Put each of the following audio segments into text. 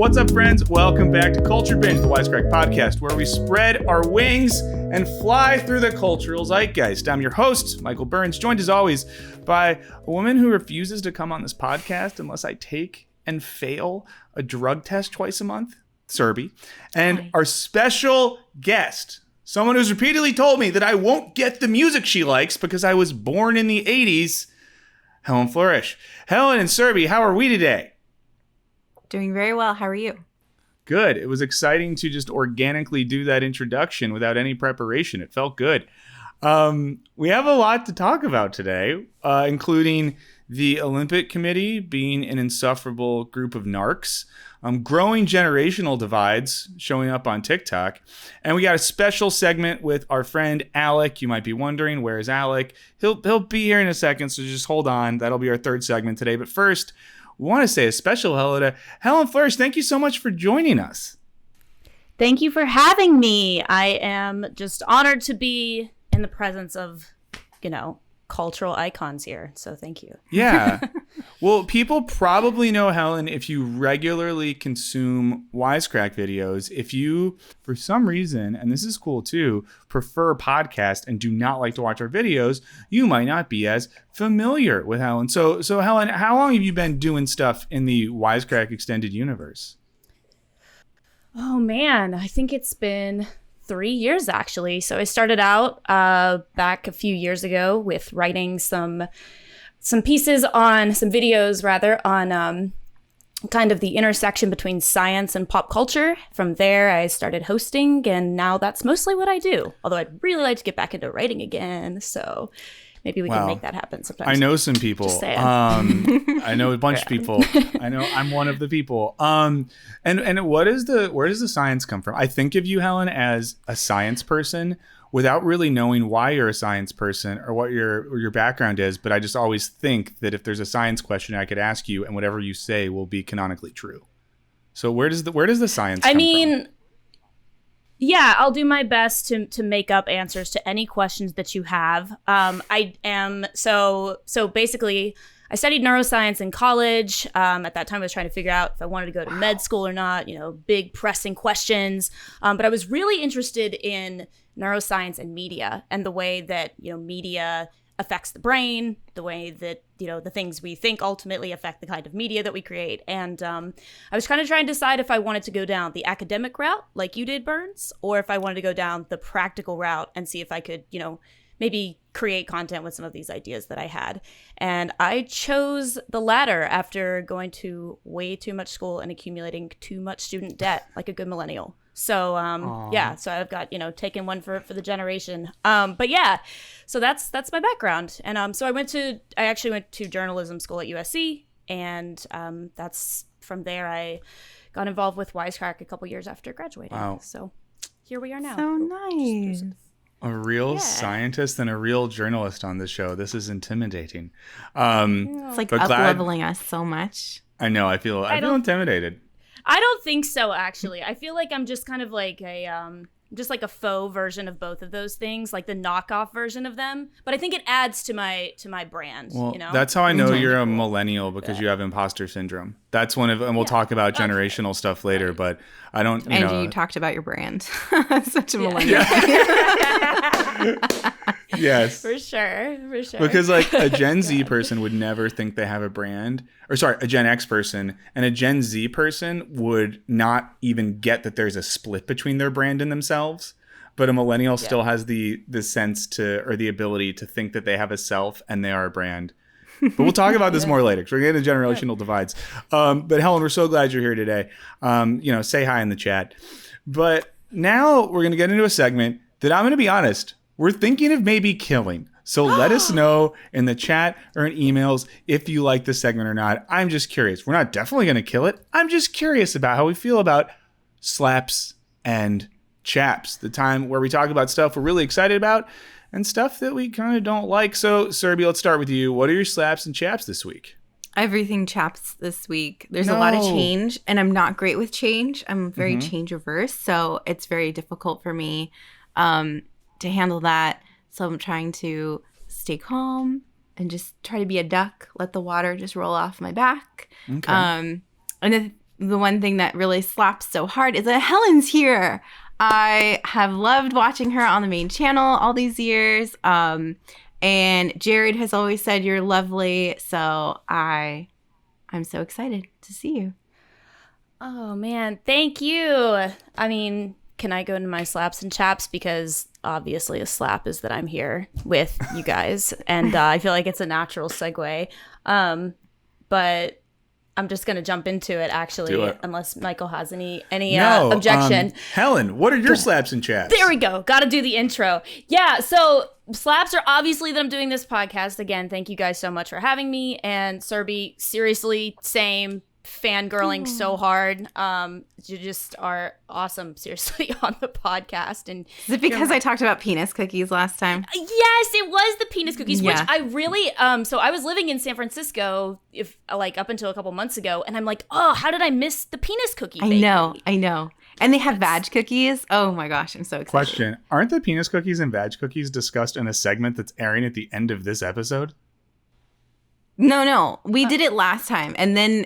What's up, friends? Welcome back to Culture Binge, the Wisecrack podcast, where we spread our wings and fly through the cultural zeitgeist. I'm your host, Michael Burns, joined as always by a woman who refuses to come on this podcast unless I take and fail a drug test twice a month, Serby, and our special guest, someone who's repeatedly told me that I won't get the music she likes because I was born in the 80s, Helen Flourish. Helen and Serby, how are we today? Doing very well. How are you? Good. It was exciting to just organically do that introduction without any preparation. It felt good. We have a lot to talk about today, including the Olympic Committee being an insufferable group of narcs, growing generational divides showing up on TikTok, and we got a special segment with our friend Alec. You might be wondering, where is Alec? He'll be here in a second, so just hold on. That'll be our third segment today. But first, we want to say a special hello to Helen Flourish. Thank you so much for joining us. Thank you for having me. I am just honored to be in the presence of, cultural icons here. So thank you. Yeah. Well, people probably know Helen if you regularly consume Wisecrack videos. If you, for some reason, and this is cool too, prefer podcasts and do not like to watch our videos, you might not be as familiar with Helen. So Helen, how long have you been doing stuff in the Wisecrack extended universe? Oh man, I think it's been 3 years actually. So I started out back a few years ago with writing some videos on kind of the intersection between science and pop culture. From there, I started hosting, and now that's mostly what I do. Although I'd really like to get back into writing again. So maybe we can make that happen sometime. I know some people. Just saying. I know a bunch of people. I know I'm one of the people. And where does the science come from? I think of you, Helen, as a science person without really knowing why you're a science person or what your background is. But I just always think that if there's a science question I could ask you, and whatever you say will be canonically true. So where does the science come from? Yeah, I'll do my best to make up answers to any questions that you have. So basically, I studied neuroscience in college. At that time, I was trying to figure out if I wanted to go to med school or not, big pressing questions. But I was really interested in neuroscience and media and the way that, media affects the brain, the way that, the things we think ultimately affect the kind of media that we create. And I was kind of trying to decide if I wanted to go down the academic route like you did, Burns, or if I wanted to go down the practical route and see if I could, maybe create content with some of these ideas that I had. And I chose the latter after going to way too much school and accumulating too much student debt like a good millennial. So, so I've got, taken one for the generation. But yeah, so that's my background. And so I actually went to journalism school at USC. And that's from there I got involved with Wisecrack a couple years after graduating. Wow. So here we are now. So nice. A real scientist and a real journalist on this show. This is intimidating. It's like up-leveling us so much. I know. I feel intimidated. I don't think so, actually. I feel like I'm just kind of like a faux version of both of those things, like the knockoff version of them. But I think it adds to my brand. Well, that's how I know you're a millennial, because you have imposter syndrome. That's one of, and we'll talk about generational stuff later. But I don't. You talked about your brand. Such a millennial. Yes, for sure. Because like a Gen Z person would never think they have a brand, or sorry, a Gen X person, and a Gen Z person would not even get that there's a split between their brand and themselves. But a millennial still has the sense to, or the ability to think that they have a self and they are a brand. But we'll talk about this more later, because we're getting into generational divides. But Helen, we're so glad you're here today. Say hi in the chat. But now we're going to get into a segment that, I'm going to be honest, we're thinking of maybe killing. So let us know in the chat or in emails if you like this segment or not. I'm just curious. We're not definitely going to kill it. I'm just curious about how we feel about slaps and chaps, the time where we talk about stuff we're really excited about and stuff that we kind of don't like. So, Serby, let's start with you. What are your slaps and chaps this week? Everything chaps this week. There's a lot of change, and I'm not great with change. I'm very change averse, so it's very difficult for me to handle that. So I'm trying to stay calm and just try to be a duck, let the water just roll off my back. Okay. And the one thing that really slaps so hard is that Helen's here. I have loved watching her on the main channel all these years. And Jared has always said you're lovely. So I'm so excited to see you. Oh, man. Thank you. I mean, can I go into my slaps and chaps? Because obviously a slap is that I'm here with you guys. And I feel like it's a natural segue. But I'm just going to jump into it, actually, unless Michael has any objection. Helen, what are your slaps and chaps? There we go. Got to do the intro. Yeah, so slaps are obviously that I'm doing this podcast. Again, thank you guys so much for having me. And Serby, seriously, same. Fangirling so hard. You just are awesome, seriously, on the podcast. And is it because I talked about penis cookies last time? Yes, it was the penis cookies, which I really so I was living in San Francisco up until a couple months ago, and I'm like, oh, how did I miss the penis cookie bakery? I know. And they have vag cookies. Oh my gosh, I'm so excited. Question: aren't the penis cookies and vag cookies discussed in a segment that's airing at the end of this episode? No. We did it last time, and then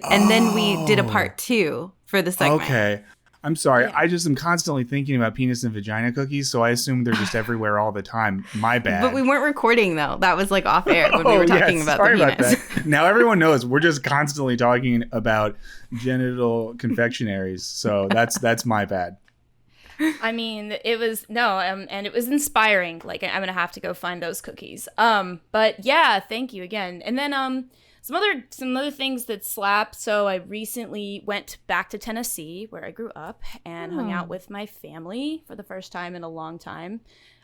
we did a part 2 for the segment. Okay. I'm sorry. Yeah. I just am constantly thinking about penis and vagina cookies, so I assume they're just everywhere all the time. My bad. But we weren't recording, though. That was like off air when we were talking about the penis. About that. Now everyone knows we're just constantly talking about genital confectionaries, so that's my bad. I mean, it was and it was inspiring. Like, I'm gonna have to go find those cookies. But yeah, thank you again. And then some other things that slap. So I recently went back to Tennessee, where I grew up, and hung out with my family for the first time in a long time.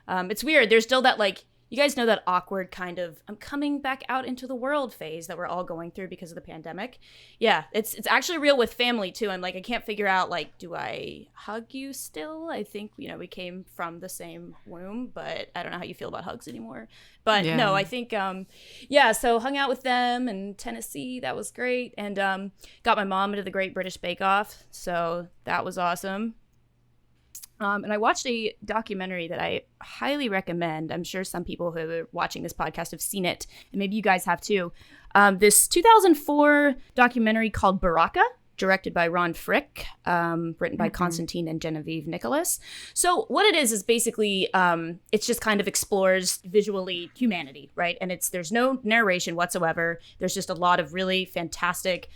It's weird. There's still that, like, you guys know that awkward kind of I'm coming back out into the world phase that we're all going through because of the pandemic. Yeah, it's actually real with family too. I'm like, I can't figure out, like, do I hug you still? I think, we came from the same womb, but I don't know how you feel about hugs anymore. But no, I think, so hung out with them in Tennessee. That was great. And got my mom into the Great British Bake Off. So that was awesome. And I watched a documentary that I highly recommend. I'm sure some people who are watching this podcast have seen it, and maybe you guys have too. This 2004 documentary called Baraka, directed by Ron Frick, written by Constantine and Genevieve Nicholas. So what it is basically, it's just kind of explores visually humanity, right? And there's no narration whatsoever. There's just a lot of really fantastic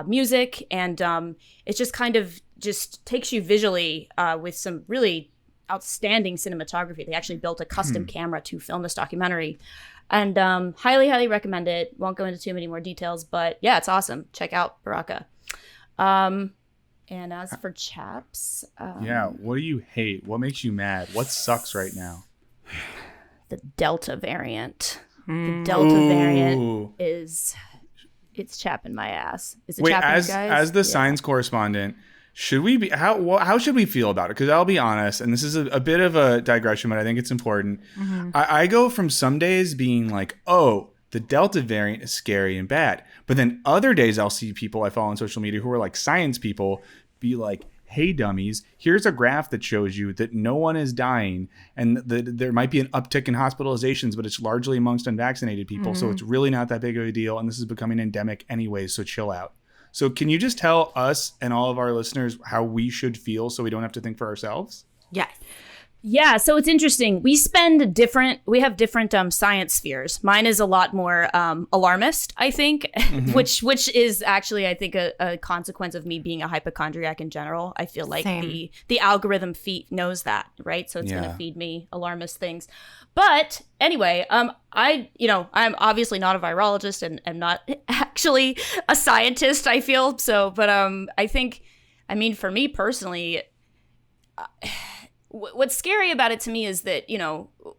music, and it just kind of just takes you visually with some really outstanding cinematography. They actually built a custom camera to film this documentary, and highly, highly recommend it. Won't go into too many more details, but yeah, it's awesome. Check out Baraka. And as for Chaps, what do you hate? What makes you mad? What sucks right now? The Delta variant. The Delta variant it's chapping my ass. Is it chapping you guys? As the science correspondent, should we be how should we feel about it? Because I'll be honest, and this is a bit of a digression, but I think it's important. I go from some days being like, oh, the Delta variant is scary and bad, but then other days I'll see people I follow on social media who are like science people be like, hey dummies, here's a graph that shows you that no one is dying, and there might be an uptick in hospitalizations, but it's largely amongst unvaccinated people, so it's really not that big of a deal, and this is becoming endemic anyways, so chill out. So can you just tell us and all of our listeners how we should feel so we don't have to think for ourselves? Yes. Yeah, so it's interesting. We have different science spheres. Mine is a lot more alarmist, I think, which is actually, I think, a consequence of me being a hypochondriac in general. I feel like the algorithm knows that, right? So it's going to feed me alarmist things. But anyway, I'm obviously not a virologist and I'm not actually a scientist, I feel. So, but I think, for me personally, what's scary about it to me is that,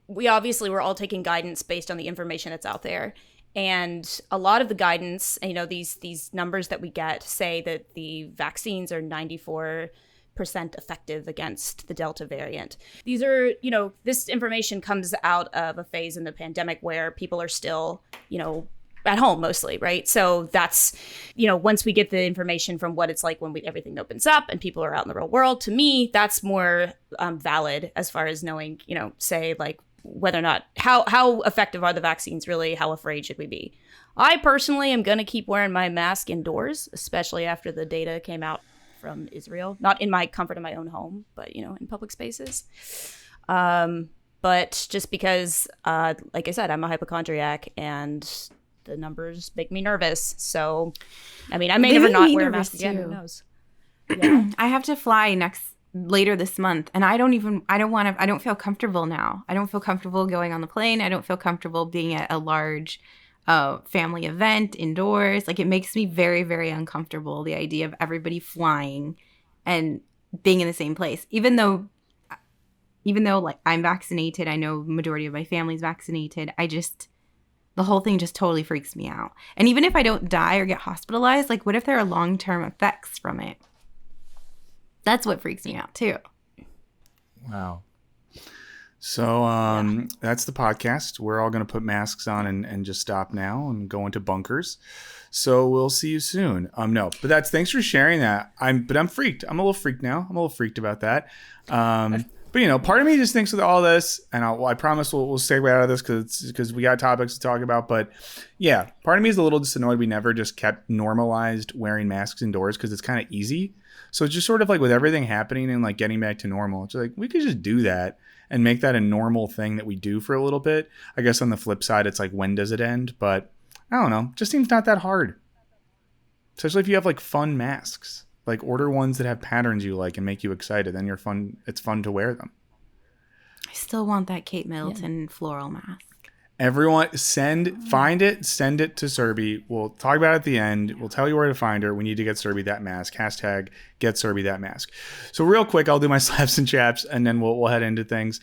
we're all taking guidance based on the information that's out there. And a lot of the guidance, these numbers that we get say that the vaccines are 94% effective against the Delta variant. These are, this information comes out of a phase in the pandemic where people are still, at home mostly, right? So that's, once we get the information from what it's like when everything opens up and people are out in the real world, to me, that's more valid as far as knowing, say like whether or not, how effective are the vaccines really? How afraid should we be? I personally am going to keep wearing my mask indoors, especially after the data came out. from Israel. Not in my comfort of my own home, but, you know, in public spaces. But just because, like I said, I'm a hypochondriac and the numbers make me nervous. So, I mean, I may never not wear a mask again. Who knows? Yeah. I have to fly later this month, and I don't feel comfortable now. I don't feel comfortable going on the plane. I don't feel comfortable being at a large family event indoors. Like, it makes me very, very uncomfortable, the idea of everybody flying and being in the same place. Even though like I'm vaccinated, I know majority of my family's vaccinated. The whole thing just totally freaks me out. And even if I don't die or get hospitalized, like, what if there are long-term effects from it? That's what freaks me out too. Wow. So that's the podcast. We're all going to put masks on and just stop now and go into bunkers. So we'll see you soon. No, but thanks for sharing that. I'm freaked. I'm a little freaked now. I'm a little freaked about that. But, you know, part of me just thinks with all this, and I promise we'll stay right out of this because we got topics to talk about. But yeah, part of me is a little just annoyed we never just kept normalized wearing masks indoors because it's kind of easy. So it's just sort of like with everything happening and like getting back to normal, it's like we could just do that and make that a normal thing that we do for a little bit. I guess on the flip side, it's like, when does it end? But I don't know. Just seems not that hard. Especially if you have like fun masks. Like, order ones that have patterns you like and make you excited. Then it's fun to wear them. I still want that Kate Middleton floral mask. Everyone, send it to Serby. We'll talk about it at the end. We'll tell you where to find her. We need to get Serby that mask. Hashtag get Serby that mask. So real quick, I'll do my slaps and chaps, and then we'll head into things.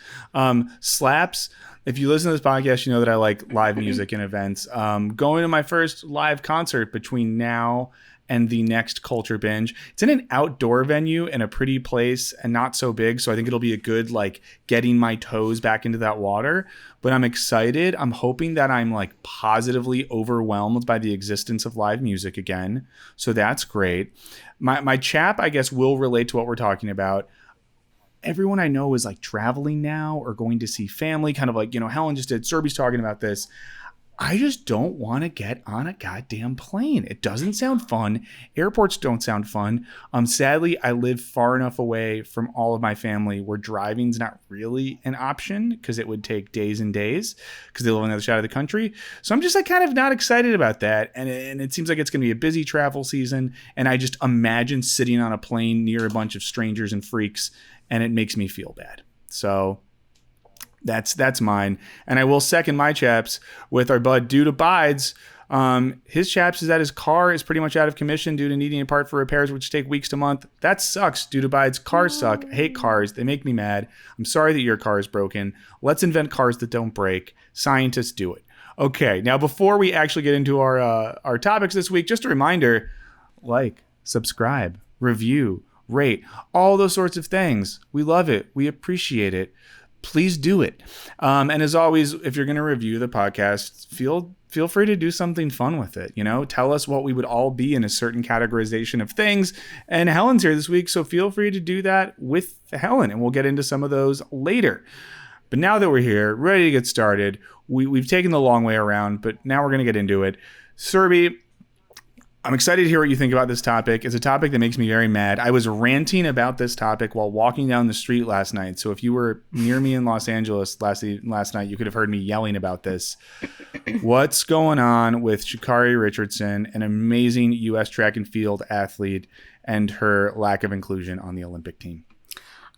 Slaps. If you listen to this podcast, you know that I like live music and events. Going to my first live concert between now and the next Culture Binge. It's in an outdoor venue in a pretty place and not so big. So I think it'll be a good, like, getting my toes back into that water. But I'm excited. I'm hoping that I'm like positively overwhelmed by the existence of live music again. So that's great. My chap, I guess, will relate to what we're talking about. Everyone I know is like traveling now or going to see family, kind of like, you know, Helen just did. Serby's talking about this. I just don't want to get on a goddamn plane. It doesn't sound fun. Airports don't sound fun. Sadly, I live far enough away from all of my family where driving's not really an option because it would take days and days because they live on the other side of the country. So I'm just like kind of not excited about that. And it seems like it's going to be a busy travel season. And I just imagine sitting on a plane near a bunch of strangers and freaks, and it makes me feel bad. So that's mine. And I will second my chaps with our bud Dude Abides. His chaps is that his car is pretty much out of commission due to needing a part for repairs, which take weeks to month. That sucks. Dude Abides. Cars suck. I hate cars. They make me mad. I'm sorry that your car is broken. Let's invent cars that don't break. Scientists do it. Okay. Now, before we actually get into our topics this week, just a reminder, like, subscribe, review, rate, all those sorts of things. We love it. We appreciate it. Please do it. And as always, if you're going to review the podcast, feel free to do something fun with it. You know, tell us what we would all be in a certain categorization of things. And Helen's here this week, so feel free to do that with Helen, and we'll get into some of those later. But now that we're here, ready to get started, we've taken the long way around, but now we're going to get into it. Serby, I'm excited to hear what you think about this topic. It's a topic that makes me very mad. I was ranting about this topic while walking down the street last night. So if you were near me in Los Angeles last night, you could have heard me yelling about this. What's going on with Sha'Carri Richardson, an amazing U.S. track and field athlete, and her lack of inclusion on the Olympic team?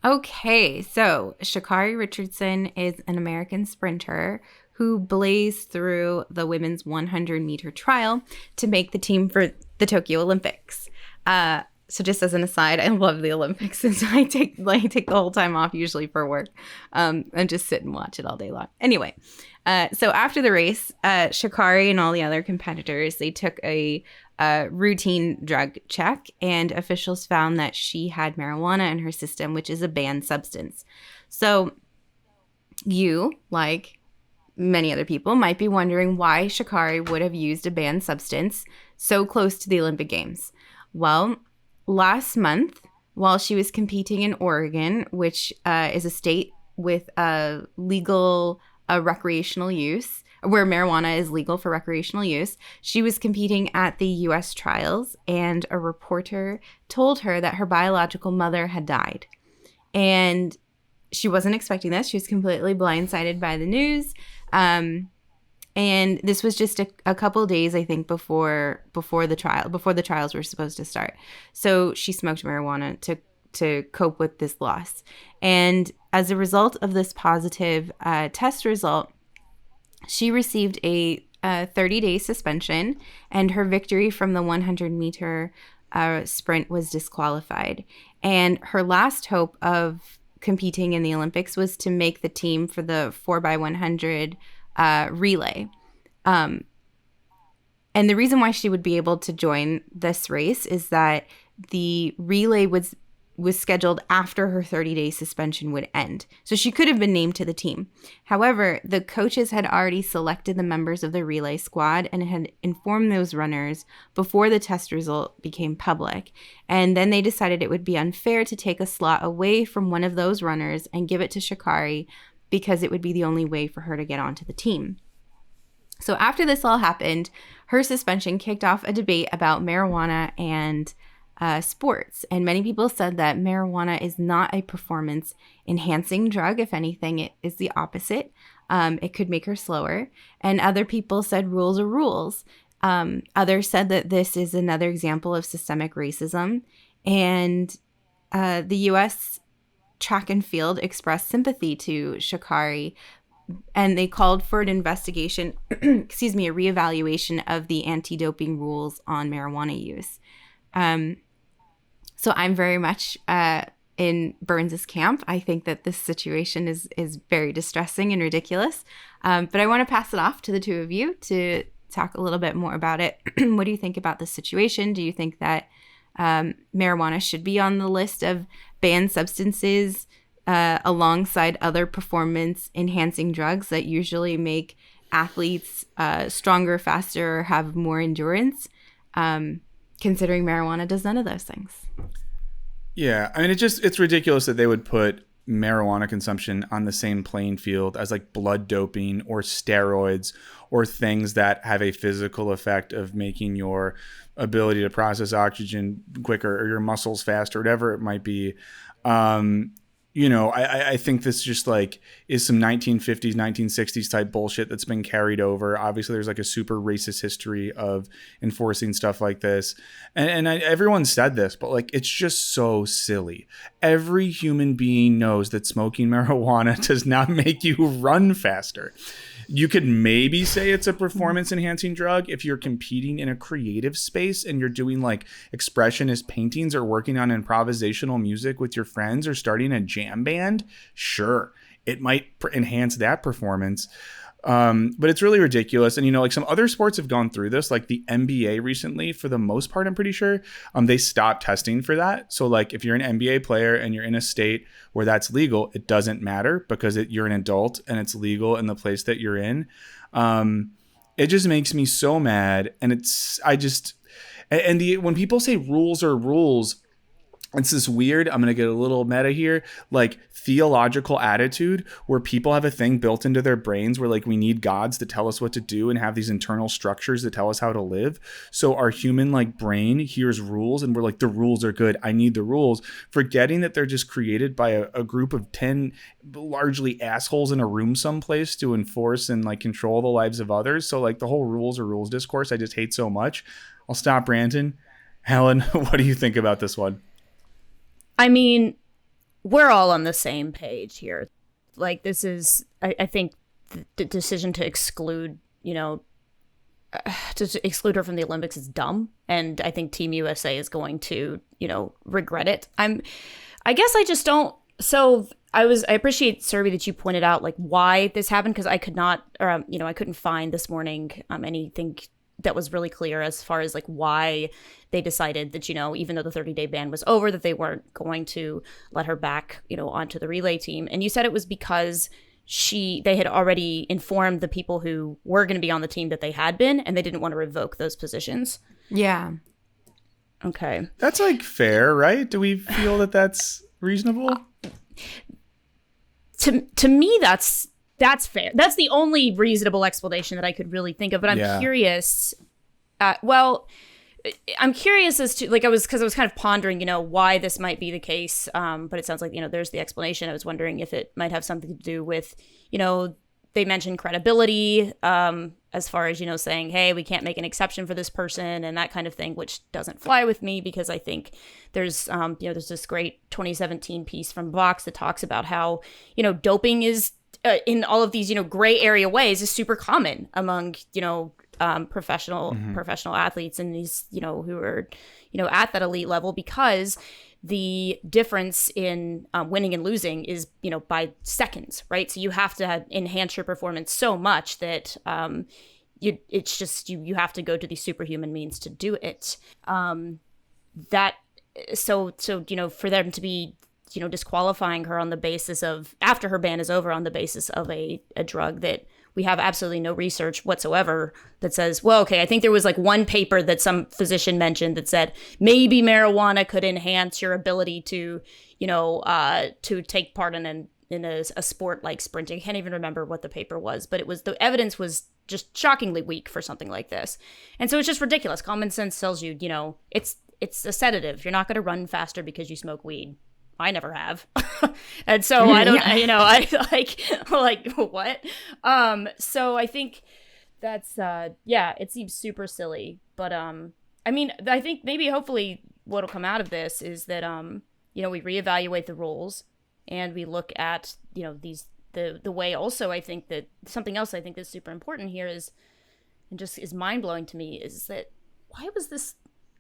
Okay, so Sha'Carri Richardson is an American sprinter who blazed through the women's 100-meter trial to make the team for the Tokyo Olympics. So just as an aside, I love the Olympics, and so I take the whole time off usually for work and just sit and watch it all day long. Anyway, so after the race, Sha'Carri and all the other competitors, they took a routine drug check, and officials found that she had marijuana in her system, which is a banned substance. So you, like many other people, might be wondering why Sha'Carri would have used a banned substance so close to the Olympic Games. Well, last month, while she was competing in Oregon, which is a state with legal recreational use where marijuana is legal for recreational use. She was competing at the U.S. trials, and a reporter told her that her biological mother had died. And she wasn't expecting this. She was completely blindsided by the news. And this was just a couple days, I think, before the trials were supposed to start. So she smoked marijuana to cope with this loss. And as a result of this positive test result, she received a 30-day suspension, and her victory from the 100-meter sprint was disqualified. And her last hope of competing in the Olympics was to make the team for the 4x100 relay. And the reason why she would be able to join this race is that the relay was scheduled after her 30-day suspension would end. So she could have been named to the team. However, the coaches had already selected the members of the relay squad and had informed those runners before the test result became public. And then they decided it would be unfair to take a slot away from one of those runners and give it to Sha'Carri because it would be the only way for her to get onto the team. So after this all happened, her suspension kicked off a debate about marijuana and sports. And many people said that marijuana is not a performance enhancing drug. If anything, it is the opposite. It could make her slower. And other people said rules are rules. Others said that this is another example of systemic racism. And the U.S. track and field expressed sympathy to Sha'Carri, and they called for an investigation, a reevaluation of the anti-doping rules on marijuana use. So I'm very much in Burns's camp. I think that this situation is very distressing and ridiculous. But I want to pass it off to the two of you to talk a little bit more about it. What do you think about this situation? Do you think that marijuana should be on the list of banned substances alongside other performance-enhancing drugs that usually make athletes stronger, faster, have more endurance? Considering marijuana does none of those things. Yeah, I mean, it's ridiculous that they would put marijuana consumption on the same playing field as like blood doping or steroids or things that have a physical effect of making your ability to process oxygen quicker or your muscles faster, whatever it might be. I think this just like is some 1950s, 1960s type bullshit that's been carried over. Obviously, there's like a super racist history of enforcing stuff like this. And everyone said this, but like, it's just so silly. Every human being knows that smoking marijuana does not make you run faster. You could maybe say it's a performance enhancing drug if you're competing in a creative space and you're doing like expressionist paintings or working on improvisational music with your friends or starting a jam band. Sure, it might enhance that performance. But it's really ridiculous. And, like some other sports have gone through this, like the NBA recently, for the most part, I'm pretty sure, they stopped testing for that. So like if you're an NBA player and you're in a state where that's legal, it doesn't matter because you're an adult and it's legal in the place that you're in. It just makes me so mad. And when people say rules are rules, it's this weird, I'm going to get a little meta here, like theological attitude where people have a thing built into their brains where like we need gods to tell us what to do and have these internal structures that tell us how to live. So our human like brain hears rules and we're like, the rules are good. I need the rules, forgetting that they're just created by a group of 10 largely assholes in a room someplace to enforce and like control the lives of others. So like the whole rules are rules discourse, I just hate so much. I'll stop ranting. Helen, what do you think about this one? I mean, we're all on the same page here. Like, this is, I think, the decision to exclude, to exclude her from the Olympics is dumb. And I think Team USA is going to, regret it. I guess I just don't. So I appreciate, Survey, that you pointed out, like, why this happened, because I could not, I couldn't find this morning anything that was really clear as far as like why they decided that, even though the 30-day ban was over, that they weren't going to let her back, onto the relay team. And you said it was because they had already informed the people who were going to be on the team that they had been, and they didn't want to revoke those positions. Yeah. Okay. That's like fair, right? Do we feel that that's reasonable? To me, that's that's fair. That's the only reasonable explanation that I could really think of. But I'm curious. I'm curious as to, like, I was kind of pondering, why this might be the case. But it sounds like, there's the explanation. I was wondering if it might have something to do with, they mentioned credibility, as far as, saying, hey, we can't make an exception for this person and that kind of thing, which doesn't fly with me because I think there's, there's this great 2017 piece from Vox that talks about how, doping is in all of these, gray area ways is super common among, professional athletes and these, who are, at that elite level, because the difference in winning and losing is, by seconds, right? So you have to enhance your performance so much that it's just you have to go to these superhuman means to do it. So for them to be disqualifying her on the basis of, after her ban is over, on the basis of a drug that we have absolutely no research whatsoever that says, well, okay, I think there was like one paper that some physician mentioned that said maybe marijuana could enhance your ability to, to take part in a sport like sprinting. I can't even remember what the paper was, but the evidence was just shockingly weak for something like this. And so it's just ridiculous. Common sense tells you, it's a sedative. You're not going to run faster because you smoke weed. I never have. And so I don't, I like what? So I think that's, it seems super silly, but, I think maybe hopefully what'll come out of this is that, we reevaluate the rules and we look at, the way also, I think that something else I think that's super important here is, and just is mind blowing to me, is that why was this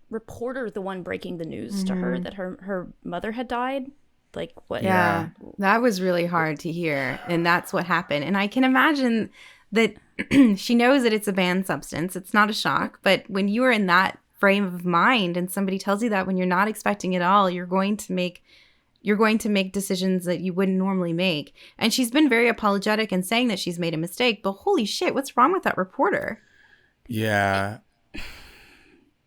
reporter the one breaking the news to her that her mother had died? Like, what? Yeah, that was really hard to hear, and that's what happened. And I can imagine that she knows that it's a banned substance. It's not a shock, but when you are in that frame of mind and somebody tells you that when you're not expecting it all, you're going to make decisions that you wouldn't normally make. And she's been very apologetic in saying that she's made a mistake, but holy shit, what's wrong with that reporter? Yeah.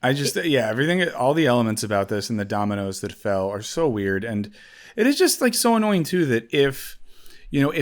Everything, all the elements about this and the dominoes that fell are so weird. And it is just like so annoying too, that if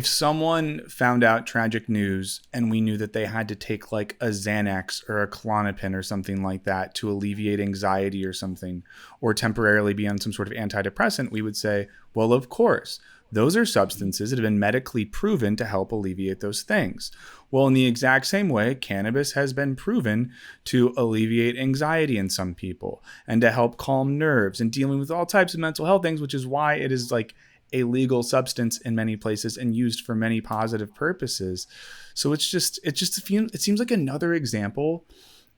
someone found out tragic news and we knew that they had to take like a Xanax or a Klonopin or something like that to alleviate anxiety or something, or temporarily be on some sort of antidepressant, we would say, well, of course, those are substances that have been medically proven to help alleviate those things. Well, in the exact same way, cannabis has been proven to alleviate anxiety in some people and to help calm nerves and dealing with all types of mental health things, which is why it is like a legal substance in many places and used for many positive purposes. So it seems like another example.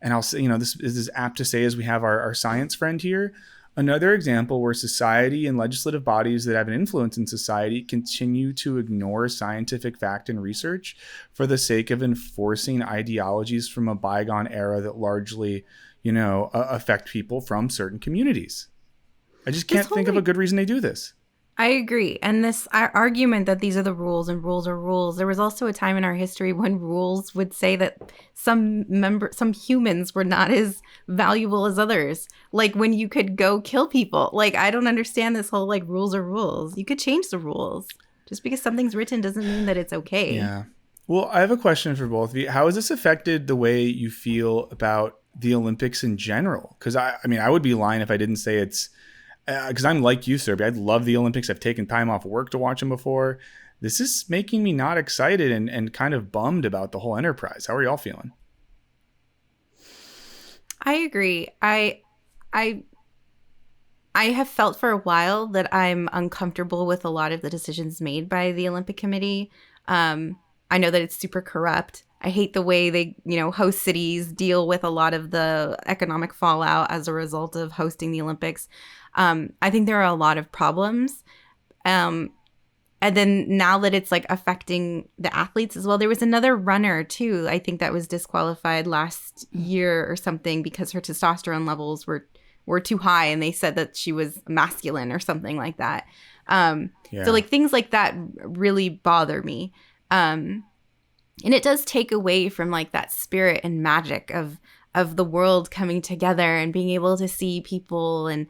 And I'll say, this is apt to say as we have our science friend here, another example where society and legislative bodies that have an influence in society continue to ignore scientific fact and research for the sake of enforcing ideologies from a bygone era that largely, affect people from certain communities. I just can't think of a good reason they do this. I agree. And this argument that these are the rules and rules are rules. There was also a time in our history when rules would say that some humans were not as valuable as others. Like when you could go kill people. Like, I don't understand this whole like rules are rules. You could change the rules. Just because something's written doesn't mean that it's okay. Yeah. Well, I have a question for both of you. How has this affected the way you feel about the Olympics in general? Because I would be lying if I didn't say it's, because I'm like you, Serby. I love the Olympics. I've taken time off work to watch them before. This is making me not excited and kind of bummed about the whole enterprise. How are y'all feeling? I agree. I have felt for a while that I'm uncomfortable with a lot of the decisions made by the Olympic Committee. I know that it's super corrupt. I hate the way they, host cities deal with a lot of the economic fallout as a result of hosting the Olympics. I think there are a lot of problems. And then now that it's like affecting the athletes as well, there was another runner too, I think that was disqualified last year or something because her testosterone levels were too high and they said that she was masculine or something like that. So like things like that really bother me. And it does take away from like that spirit and magic of the world coming together and being able to see people and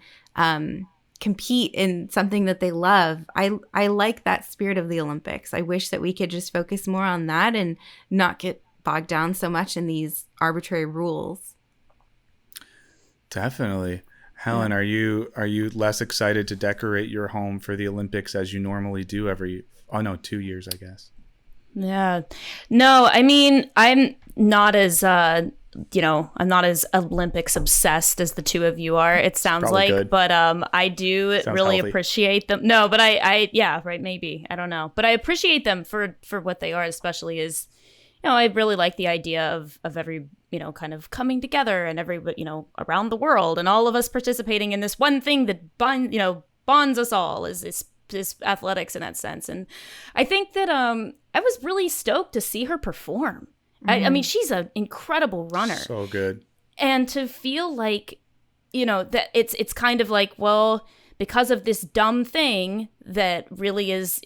compete in something that they love. I like that spirit of the Olympics. I wish that we could just focus more on that and not get bogged down so much in these arbitrary rules. Definitely. Helen, are you less excited to decorate your home for the Olympics as you normally do every 2 years, I guess? Yeah. No, I mean, I'm not as I'm not as Olympics obsessed as the two of you are, it sounds like, good. But I do really healthy. appreciate them. No, but I yeah, right, maybe. I don't know. But I appreciate them for what they are, especially as I really like the idea of every, kind of coming together and everybody, around the world and all of us participating in this one thing that bonds us all is athletics in that sense. And I think that I was really stoked to see her perform. I mean, she's an incredible runner. So good. And to feel like, that it's kind of like, well, because of this dumb thing that really is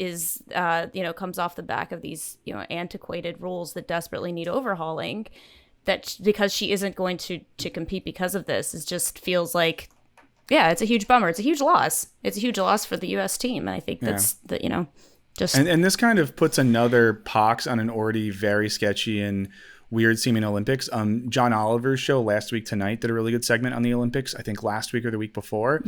comes off the back of these, antiquated rules that desperately need overhauling, that because she isn't going to compete because of this, it just feels like, yeah, it's a huge bummer. It's a huge loss. It's a huge loss for the U.S. team. And I think that's, just... And this kind of puts another pox on an already very sketchy and weird seeming Olympics. John Oliver's show Last Week Tonight did a really good segment on the Olympics, I think last week or the week before.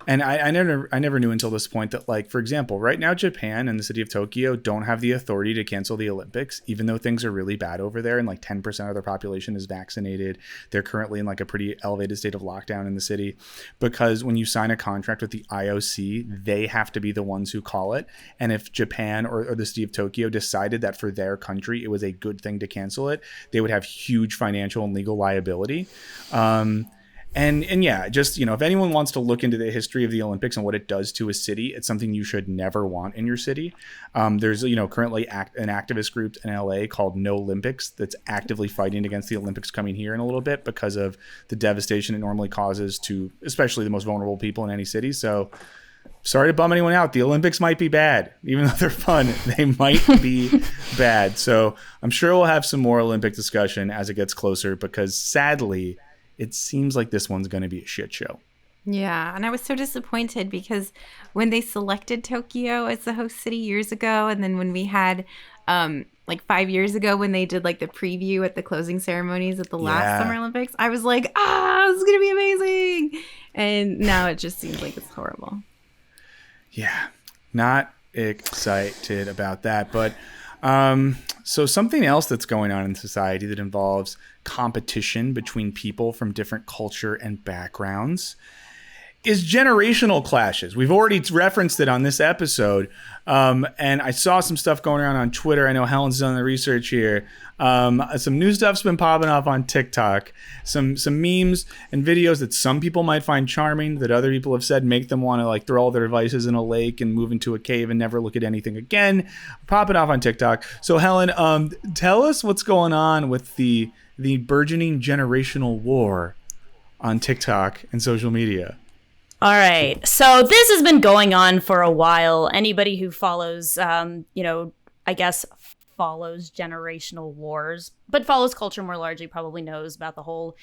And I never knew until this point that, like, for example, right now Japan and the city of Tokyo don't have the authority to cancel the Olympics, even though things are really bad over there and like 10% of their population is vaccinated. They're currently in like a pretty elevated state of lockdown in the city, because when you sign a contract with the IOC, they have to be the ones who call it. And if Japan or the city of Tokyo decided that for their country it was a good thing to cancel it, they would have huge financial and legal liability. And yeah, just, if anyone wants to look into the history of the Olympics and what it does to a city, it's something you should never want in your city. There's, currently an activist group in LA called No Olympics that's actively fighting against the Olympics coming here in a little bit because of the devastation it normally causes to especially the most vulnerable people in any city. So sorry to bum anyone out. The Olympics might be bad. Even though they're fun, they might be bad. So I'm sure we'll have some more Olympic discussion as it gets closer, because sadly, it seems like this one's going to be a shit show. Yeah, and I was so disappointed because when they selected Tokyo as the host city years ago, and then when we had like 5 years ago when they did like the preview at the closing ceremonies at the last Summer Olympics, I was like, this is going to be amazing. And now it just seems like it's horrible. Yeah, not excited about that. But so something else that's going on in society that involves competition between people from different culture and backgrounds is generational clashes. We've already referenced it on this episode. And I saw some stuff going around on Twitter. I know Helen's done the research here. Some new stuff's been popping up on TikTok. Some memes and videos that some people might find charming, that other people have said make them want to like throw all their devices in a lake and move into a cave and never look at anything again. Popping off on TikTok. So Helen, tell us what's going on with the burgeoning generational war on TikTok and social media. All right. So this has been going on for a while. Anybody who follows, I guess, follows generational wars, but follows culture more largely probably knows about the whole,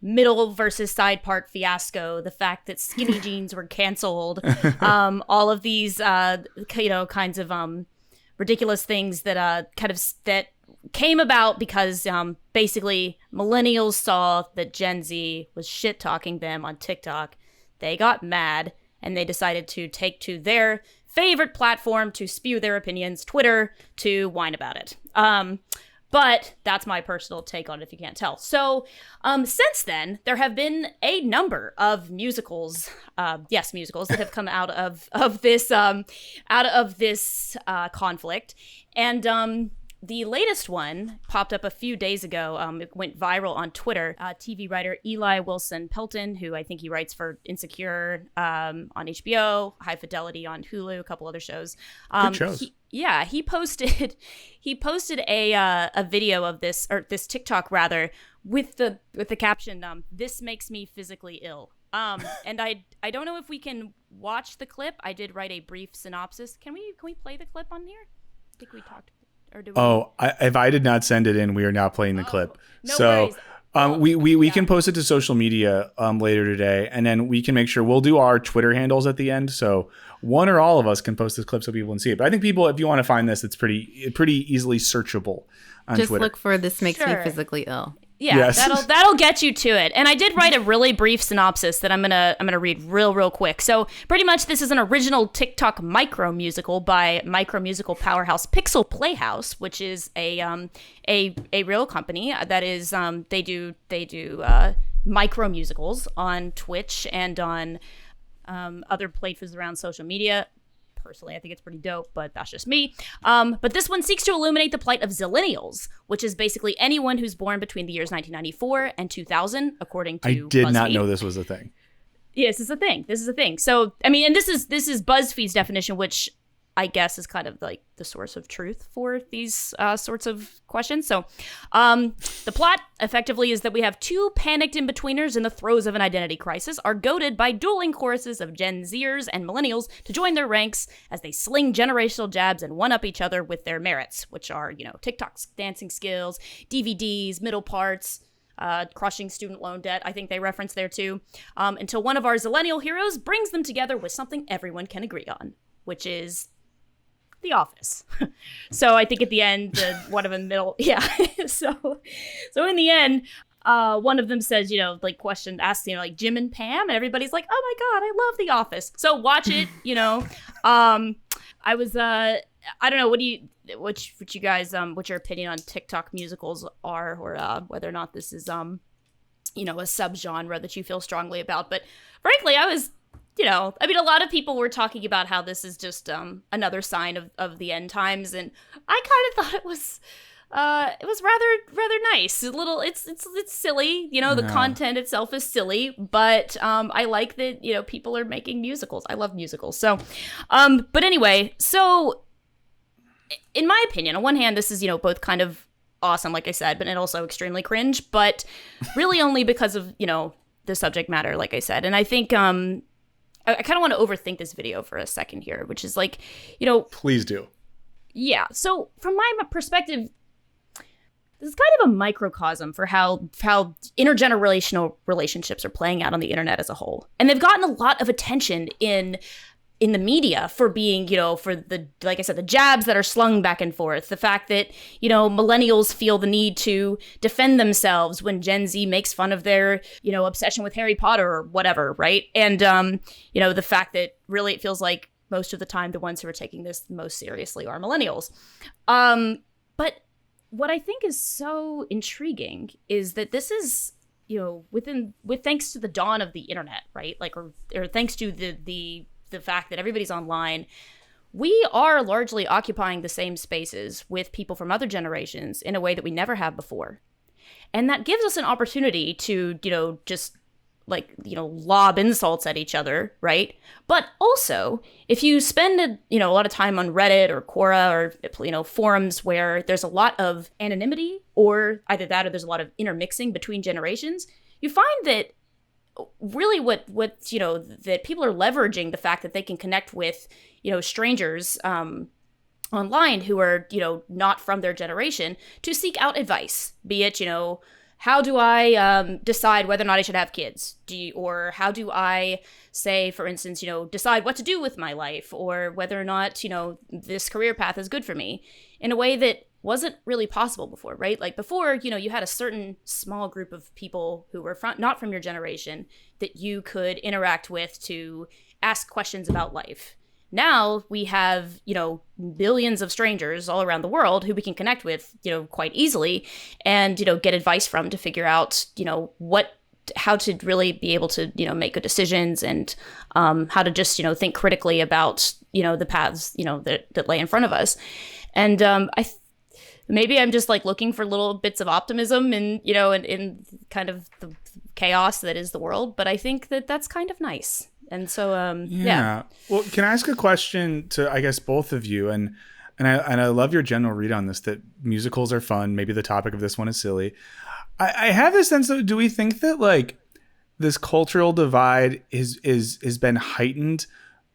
middle versus side part fiasco, the fact that skinny jeans were canceled, all of these, kinds of ridiculous things that that came about because basically millennials saw that Gen Z was shit talking them on TikTok. They got mad and they decided to take to their favorite platform to spew their opinions, Twitter, to whine about it. But that's my personal take on it, if you can't tell. So since then, there have been a number of musicals that have come out of this conflict. And the latest one popped up a few days ago. It went viral on Twitter. TV writer Eli Wilson Pelton, who I think he writes for Insecure on HBO, High Fidelity on Hulu, a couple other shows. Good shows. He posted a video of this TikTok rather with the caption, "This makes me physically ill." And I don't know if we can watch the clip. I did write a brief synopsis. Can we play the clip on here? I think we talked. Or do we... if I did not send it in, we are not playing the clip. No worries. We can post it to social media later today, and then we can make sure we'll do our Twitter handles at the end. So one or all of us can post this clip so people can see it. But I think people, if you want to find this, it's pretty easily searchable on Just Twitter. look for "This Makes Me Physically Ill." Yeah, yes. that'll get you to it. And I did write a really brief synopsis that I'm gonna read real quick. So pretty much this is an original TikTok micro musical by micro musical powerhouse Pixel Playhouse, which is a real company that is they do micro musicals on Twitch and on other places around social media. Personally, I think it's pretty dope, but that's just me. But this one seeks to illuminate the plight of zillennials, which is basically anyone who's born between the years 1994 and 2000, according to I did BuzzFeed. not know this was a thing. Yes, this is a thing. So, I mean, and this is BuzzFeed's definition, which I guess is kind of like the source of truth for these sorts of questions. So the plot effectively is that we have two panicked in-betweeners in the throes of an identity crisis are goaded by dueling choruses of Gen Zers and millennials to join their ranks as they sling generational jabs and one-up each other with their merits, which are, TikTok's dancing skills, DVDs, middle parts, crushing student loan debt, I think they reference there too, until one of our zillennial heroes brings them together with something everyone can agree on, which is The Office. So I think at the end, one of them so in the end, one of them says, asks, Jim and Pam, and everybody's like, oh my God, I love The Office. So watch it, I was, I don't know, what you guys, what your opinion on TikTok musicals are, or whether or not this is, a subgenre that you feel strongly about. But frankly, I was, a lot of people were talking about how this is just another sign of the end times, and I kind of thought it was rather nice. It's silly, the content itself is silly, but I like that people are making musicals. I love musicals. So, but anyway, so in my opinion, on one hand, this is both kind of awesome, like I said, but and also extremely cringe, but really only because of the subject matter, like I said, and I think I kind of want to overthink this video for a second here, which is like, Please do. Yeah. So from my perspective, this is kind of a microcosm for how intergenerational relationships are playing out on the internet as a whole. And they've gotten a lot of attention in the media for being, for the, like I said, the jabs that are slung back and forth, the fact that, millennials feel the need to defend themselves when Gen Z makes fun of their, obsession with Harry Potter or whatever, right? And, the fact that really it feels like most of the time the ones who are taking this most seriously are millennials. But what I think is so intriguing is that this is, with thanks to the dawn of the internet, right? Like, or thanks to the fact that everybody's online, we are largely occupying the same spaces with people from other generations in a way that we never have before. And that gives us an opportunity to, just lob insults at each other, right? But also, if you spend a lot of time on Reddit or Quora or, forums where there's a lot of anonymity, or either that or there's a lot of intermixing between generations, you find that really what that people are leveraging the fact that they can connect with strangers online who are not from their generation to seek out advice, be it how do I decide whether or not I should have kids, or how do I say, for instance, decide what to do with my life, or whether or not this career path is good for me, in a way that wasn't really possible before, right? Like before, you had a certain small group of people who were not from your generation that you could interact with to ask questions about life. Now we have, billions of strangers all around the world who we can connect with, quite easily and, get advice from to figure out, how to really be able to, make good decisions and how to just, think critically about, the paths, that lay in front of us. And maybe I'm just looking for little bits of optimism and, in kind of the chaos that is the world. But I think that that's kind of nice. And so, yeah. Well, can I ask a question to, I guess, both of you? And I love your general read on this, that musicals are fun. Maybe the topic of this one is silly. I have this sense of, do we think that this cultural divide is been heightened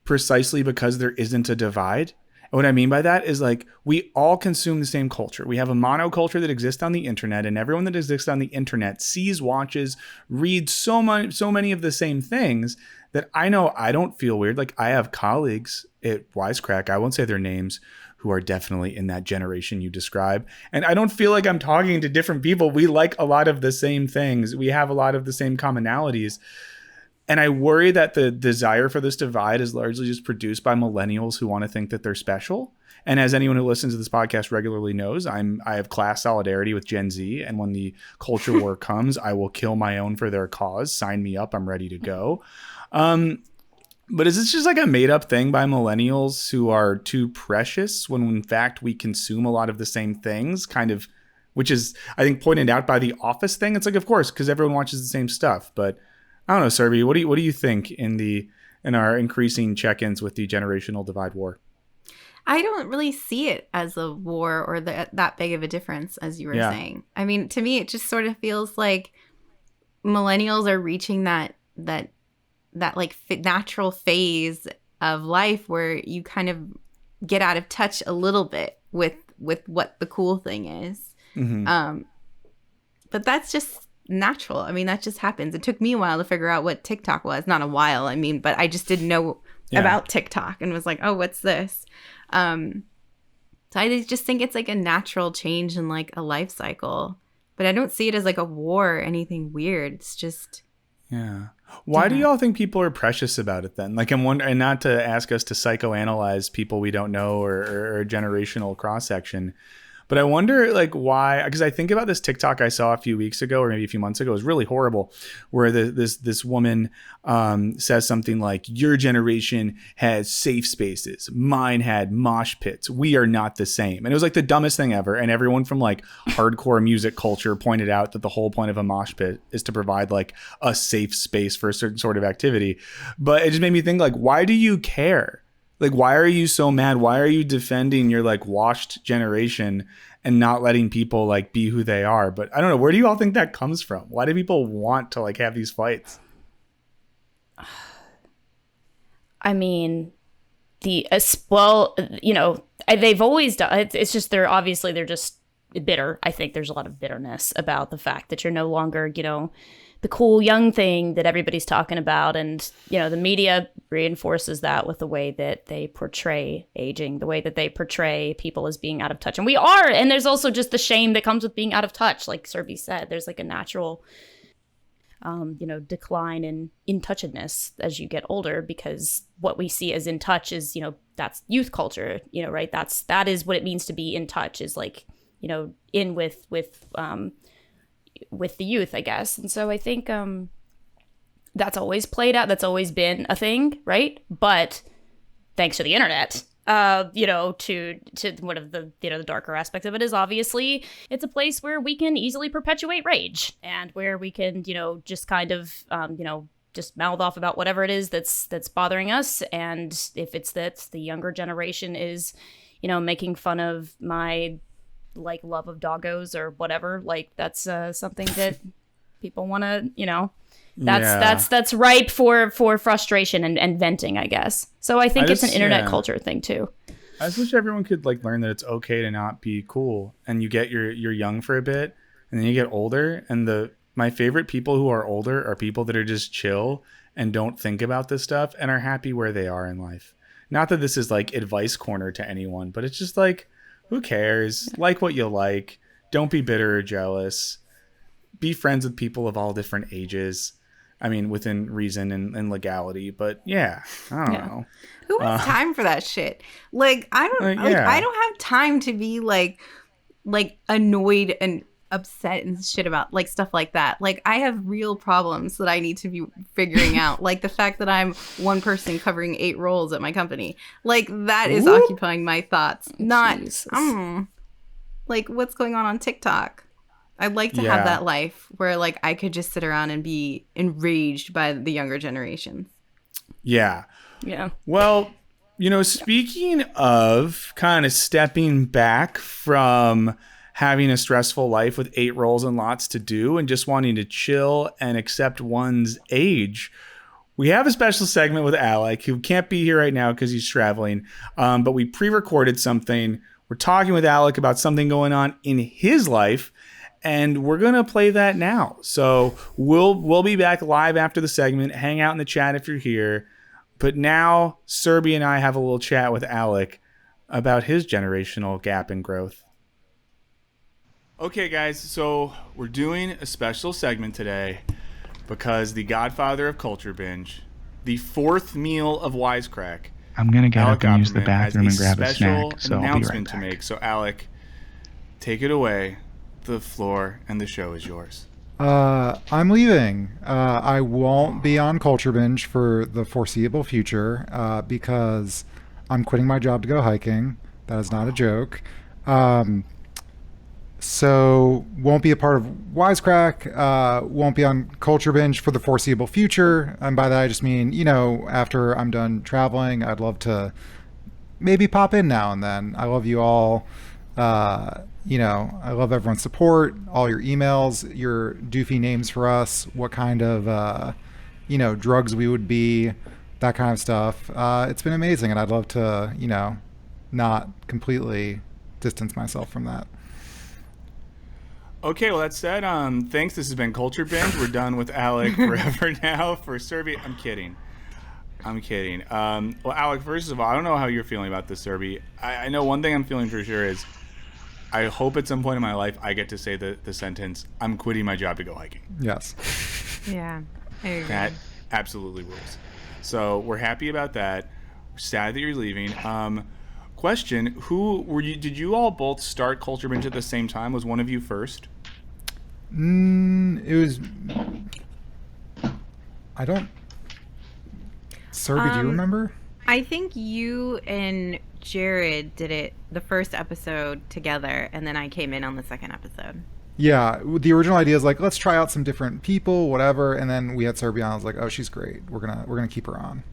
precisely because there isn't a divide? What I mean by that is like we all consume the same culture. We have a monoculture that exists on the internet, and everyone that exists on the internet sees, watches, reads so many of the same things that I know I don't feel weird. Like I have colleagues at Wisecrack, I won't say their names, who are definitely in that generation you describe. And I don't feel like I'm talking to different people. We like a lot of the same things. We have a lot of the same commonalities. And I worry that the desire for this divide is largely just produced by millennials who want to think that they're special. And as anyone who listens to this podcast regularly knows, I have class solidarity with Gen Z. And when the culture war comes, I will kill my own for their cause. Sign me up. I'm ready to go. But is this just like a made up thing by millennials who are too precious when in fact we consume a lot of the same things, kind of, which is, I think, pointed out by the Office thing. It's like, of course, because everyone watches the same stuff. But I don't know, Serby, what do you think in our increasing check-ins with the generational divide war? I don't really see it as a war or that big of a difference, as you were saying. I mean, to me, it just sort of feels like millennials are reaching that like natural phase of life where you kind of get out of touch a little bit with what the cool thing is. Mm-hmm. But that's just natural. I mean, that just happens. It took me a while to figure out what TikTok was. Not a while, I mean, but I just didn't know about TikTok and was like, oh, what's this? So I just think it's like a natural change in like a life cycle. But I don't see it as like a war or anything weird. It's just... Yeah. Why do y'all think people are precious about it then? Like, I'm wondering, not to ask us to psychoanalyze people we don't know or a generational cross section, but I wonder like why, because I think about this TikTok I saw a few weeks ago or maybe a few months ago. It was really horrible, where this woman says something like, your generation has safe spaces. Mine had mosh pits. We are not the same. And it was like the dumbest thing ever. And everyone from like hardcore music culture pointed out that the whole point of a mosh pit is to provide like a safe space for a certain sort of activity. But it just made me think like, why do you care? Like, why are you so mad? Why are you defending your like washed generation and not letting people like be who they are? But I don't know. Where do you all think that comes from? Why do people want to like have these fights? I mean, they've always done. It's just they're just bitter. I think there's a lot of bitterness about the fact that you're no longer, the cool young thing that everybody's talking about. And, the media reinforces that with the way that they portray aging, the way that they portray people as being out of touch. And we are. And there's also just the shame that comes with being out of touch. Like Serby said, there's like a natural, decline in touchedness as you get older, because what we see as in touch is, that's youth culture, right? That is what it means to be in touch, is like, in with the youth, I guess. And so I think that's always played out. That's always been a thing, right? But thanks to the internet, to one of the the darker aspects of it is obviously it's a place where we can easily perpetuate rage, and where we can just kind of just mouth off about whatever it is that's bothering us. And if it's that the younger generation is making fun of my like love of doggos or whatever, like that's something that people want to that's ripe for frustration and venting, I guess. So I think it's an internet culture thing too. I just wish everyone could like learn that it's okay to not be cool, and you get you're young for a bit and then you get older, and my favorite people who are older are people that are just chill and don't think about this stuff and are happy where they are in life. Not that this is like advice corner to anyone, but it's just like, who cares? Like what you like. Don't be bitter or jealous. Be friends with people of all different ages. I mean, within reason and legality. But yeah, I don't know. Who has time for that shit? Like, I don't have time to be like annoyed and upset and shit about like stuff like that. Like, I have real problems that I need to be figuring out. Like the fact that I'm one person covering 8 roles at my company. Like, that is occupying my thoughts. Not like what's going on TikTok. I'd like to have that life where like I could just sit around and be enraged by the younger generations. Yeah. Yeah. Well, speaking of kind of stepping back from having a stressful life with 8 roles and lots to do and just wanting to chill and accept one's age, We have a special segment with Alec, who can't be here right now because he's traveling. But we pre-recorded something. We're talking with Alec about something going on in his life, and we're gonna play that now. So we'll be back live after the segment. Hang out in the chat if you're here. But now, Serby and I have a little chat with Alec about his generational gap in growth. Okay, guys, so we're doing a special segment today because the godfather of Culture Binge, the fourth meal of Wisecrack, I'm going to get Alec up and use the Opperman, bathroom has and grab a special snack, so I'll be right announcement to back. make. So, Alec, take it away. The floor and the show is yours. I'm leaving. I won't be on Culture Binge for the foreseeable future because I'm quitting my job to go hiking. That is not a joke. So won't be a part of Wisecrack. Won't be on Culture Binge for the foreseeable future. And by that I just mean, after I'm done traveling, I'd love to maybe pop in now and then. I love you all. I love everyone's support, all your emails, your doofy names for us, what kind of, drugs we would be, that kind of stuff. It's been amazing, and I'd love to, not completely distance myself from that. Okay, well, that said, thanks. This has been Culture Binge. We're done with Alec forever now. For Serby, I'm kidding. Well, Alec, first of all, I don't know how you're feeling about this, Serby. I know one thing I'm feeling for sure is I hope at some point in my life I get to say the sentence, I'm quitting my job to go hiking. Yes. Yeah, I agree. That absolutely rules. So we're happy about that. We're sad that you're leaving. Question, did you all both start Culture Binge at the same time? Was one of you first? It was... I don't... Serby, do you remember? I think you and Jared did it the first episode together, and then I came in on the second episode. Yeah, the original idea is like, let's try out some different people, whatever, and then we had Serby on. I was like, oh, she's great. We're gonna keep her on.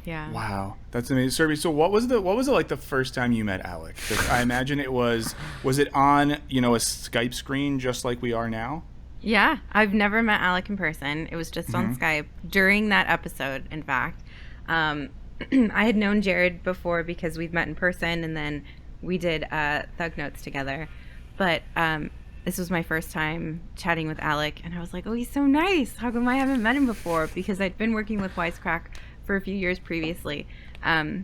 Yeah. Wow, that's amazing, Serby. So what was it like the first time you met Alec? 'Cause I imagine it was it on a Skype screen just like we are now? Yeah, I've never met Alec in person. It was just on Skype during that episode. In fact, I had known Jared before because we've met in person, and then we did Thug Notes together. But this was my first time chatting with Alec, and I was like, oh, he's so nice. How come I haven't met him before? Because I'd been working with Wisecrack for a few years previously. But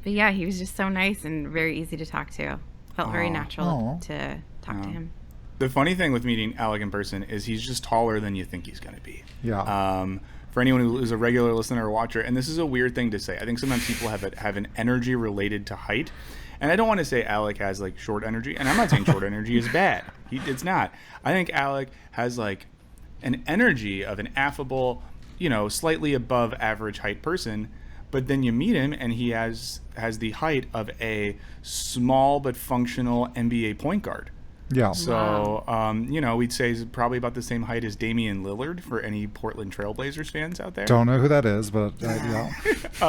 yeah, he was just so nice and very easy to talk to. Felt very natural to talk to him. The funny thing with meeting Alec in person is he's just taller than you think he's going to be. Yeah. For anyone who's a regular listener or watcher, and this is a weird thing to say, I think sometimes people have an energy related to height. And I don't want to say Alec has like short energy, and I'm not saying short energy is bad. It's not. I think Alec has like an energy of an affable, slightly above average height person, but then you meet him and he has the height of a small but functional NBA point guard. Yeah. So, we'd say he's probably about the same height as Damian Lillard for any Portland Trailblazers fans out there. Don't know who that is, but yeah.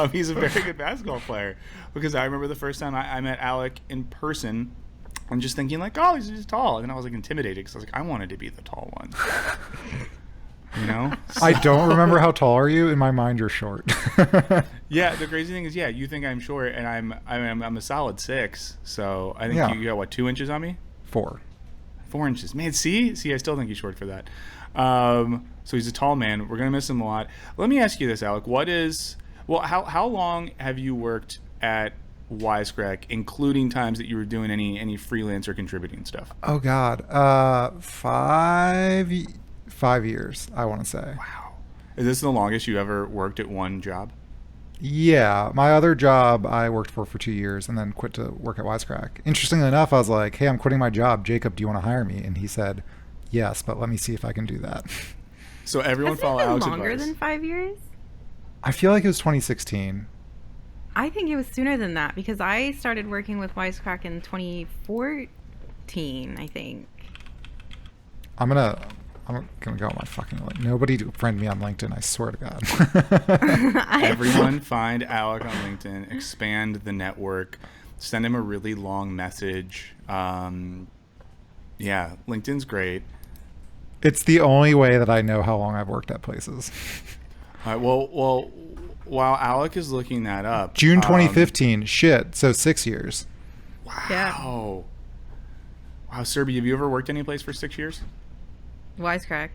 He's a very good basketball player, because I remember the first time I met Alec in person, I'm just thinking like, oh, he's just tall. And then I was like intimidated because I was like, I wanted to be the tall one. So. I don't remember how tall are you. In my mind, you're short. Yeah, the crazy thing is, you think I'm short, and I'm a solid 6. So I think you got what, 2 inches on me? 4. 4 inches, man. See, I still think he's short for that. So he's a tall man. We're gonna miss him a lot. Let me ask you this, Alec. How long have you worked at Wisecrack, including times that you were doing any freelance or contributing stuff? Oh God, 5 years, I want to say. Wow. Is this the longest you ever worked at one job? Yeah, my other job I worked for 2 years and then quit to work at Wisecrack. Interestingly enough, I was like, hey, I'm quitting my job. Jacob, do you want to hire me? And he said, yes, but let me see if I can do that. So everyone Has follow it been Alec's longer advice. than 5 years? I feel like it was 2016. I think it was sooner than that, because I started working with Wisecrack in 2014, I think. I'm gonna go on my fucking nobody friend me on LinkedIn, I swear to God. Everyone find Alec on LinkedIn, expand the network, send him a really long message. LinkedIn's great. It's the only way that I know how long I've worked at places. All right. Well, while Alec is looking that up, June 2015. Shit. So 6 years. Wow. Yeah. Wow, Serby, have you ever worked any place for 6 years? Wisecrack.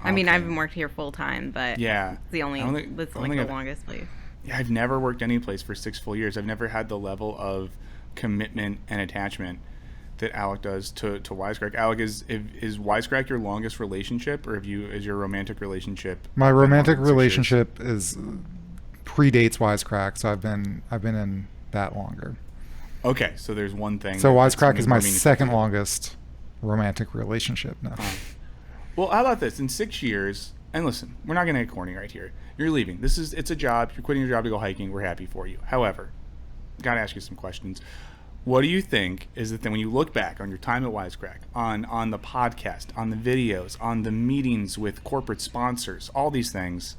I mean, I haven't worked here full time, but yeah, it's the only, it's like the longest place. Yeah, I've never worked any place for 6 full years. I've never had the level of commitment and attachment that Alec does to Wisecrack. Alec, is Wisecrack your longest relationship, or is your romantic relationship? My romantic relationship predates Wisecrack, so I've been in that longer. Okay, so there's one thing. So Wisecrack is my second longest romantic relationship now. Well, how about this? In 6 years, and listen, we're not going to get corny right here. You're leaving. It's a job. You're quitting your job to go hiking. We're happy for you. However, got to ask you some questions. What do you think is the thing when you look back on your time at Wisecrack, on the podcast, on the videos, on the meetings with corporate sponsors, all these things,